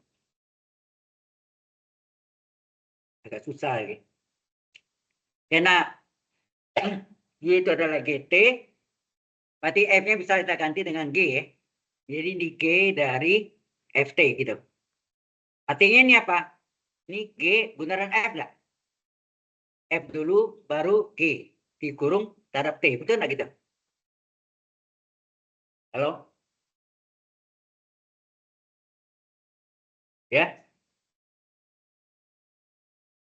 Agak susah lagi. Karena Y itu adalah GT, berarti F-nya bisa kita ganti dengan G ya. Jadi di G dari FT gitu. Artinya ini apa? Ini G bundaran F lah. F dulu baru G dikurung terhadap T. Betul nggak gitu? Halo? Ya.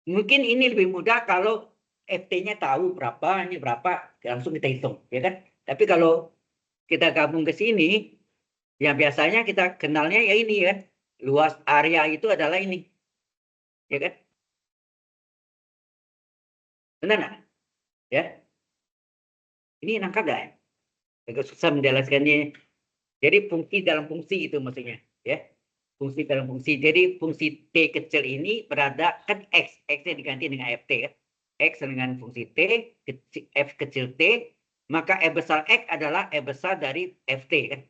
Mungkin ini lebih mudah kalau FT-nya tahu berapa, ini berapa, langsung kita hitung. Ya kan? Tapi kalau kita gabung ke sini, yang biasanya kita kenalnya ya ini kan. Luas area itu adalah ini. Ya kan? Benar nggak? Ya. Ini nangkap nggak? Agak susah menjelaskannya. Jadi fungsi dalam fungsi itu maksudnya. Ya. Fungsi dalam fungsi. Jadi fungsi T kecil ini berada kan X. X-nya diganti dengan FT kan. X dengan fungsi T, F kecil T, maka F besar X adalah F besar dari FT kan.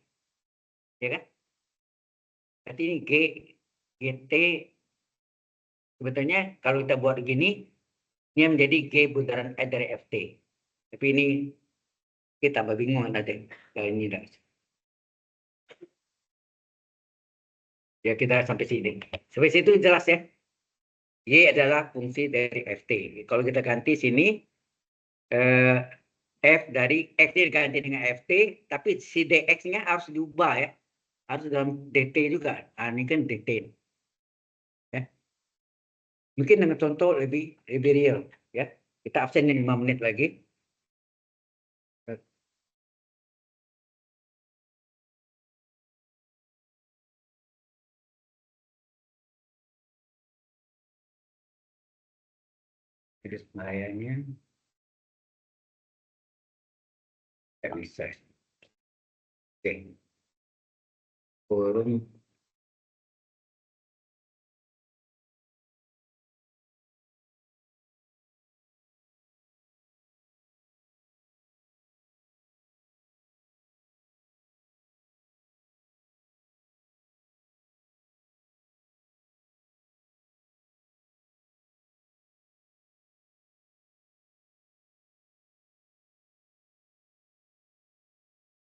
Ya kan? Berarti ini GT sebetulnya kalau kita buat begini, ini menjadi G bundaran F dari FT. Tapi ini kita tambah bingung nanti. Kalau ini enggak. Ya kita sampai sini. Sampai situ jelas ya. Y adalah fungsi dari FT. Kalau kita ganti sini, F dari X diganti dengan FT, tapi si DX-nya harus diubah ya. harus dalam DT juga. Ini kan DT. Ya. Mungkin dengan contoh lebih real. Ya. Kita absen 5 menit lagi. Jadi sebenarnya nggak bisa. Oke. Forum.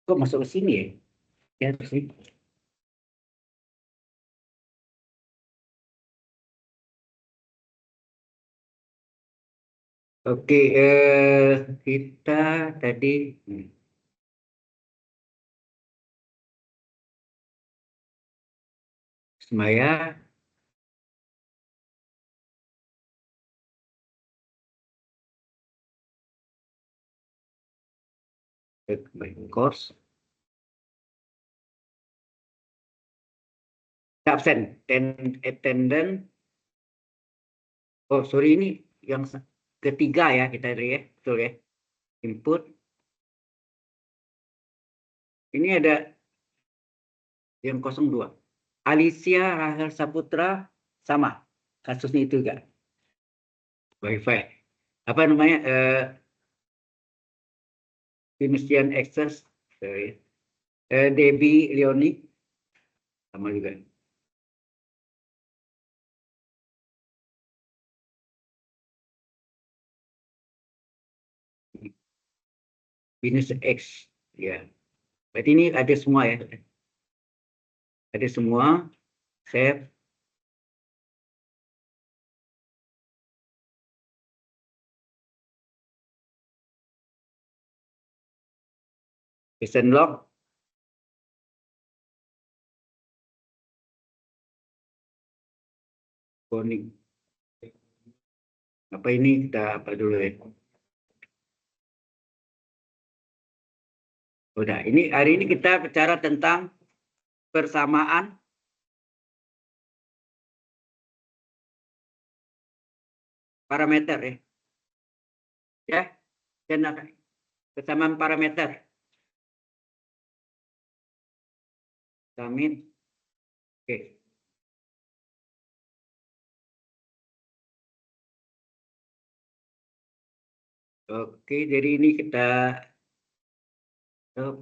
Kok masuk ke sini ya? Ya, sih. Oke, kita tadi Semaya, course, absen, attendance. Oh, sorry, ini yang ketiga ya kita ya, betul ya. Input. Ini ada yang 02. Alicia Rahel Saputra sama kasusnya itu enggak? Wifi. Apa namanya? Demikian access. Sorry. Debbie Leoni sama juga. Binus X. Ya. Berarti ini ada semua ya. Ada semua. Save. Listen log. Coding. Apa ini kita apa dulu ya? Udah, ini hari ini kita bicara tentang persamaan parameter ya. Ya, dan persamaan parameter. Samin. Oke. Oke, jadi ini kita oke,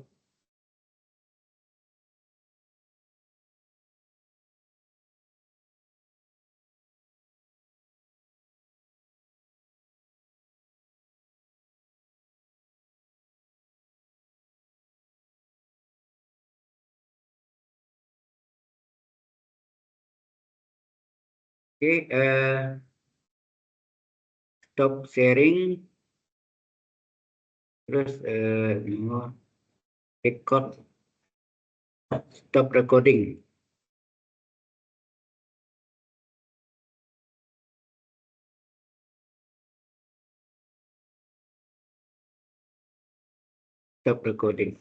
stop sharing, terus record, stop recording. Stop recording.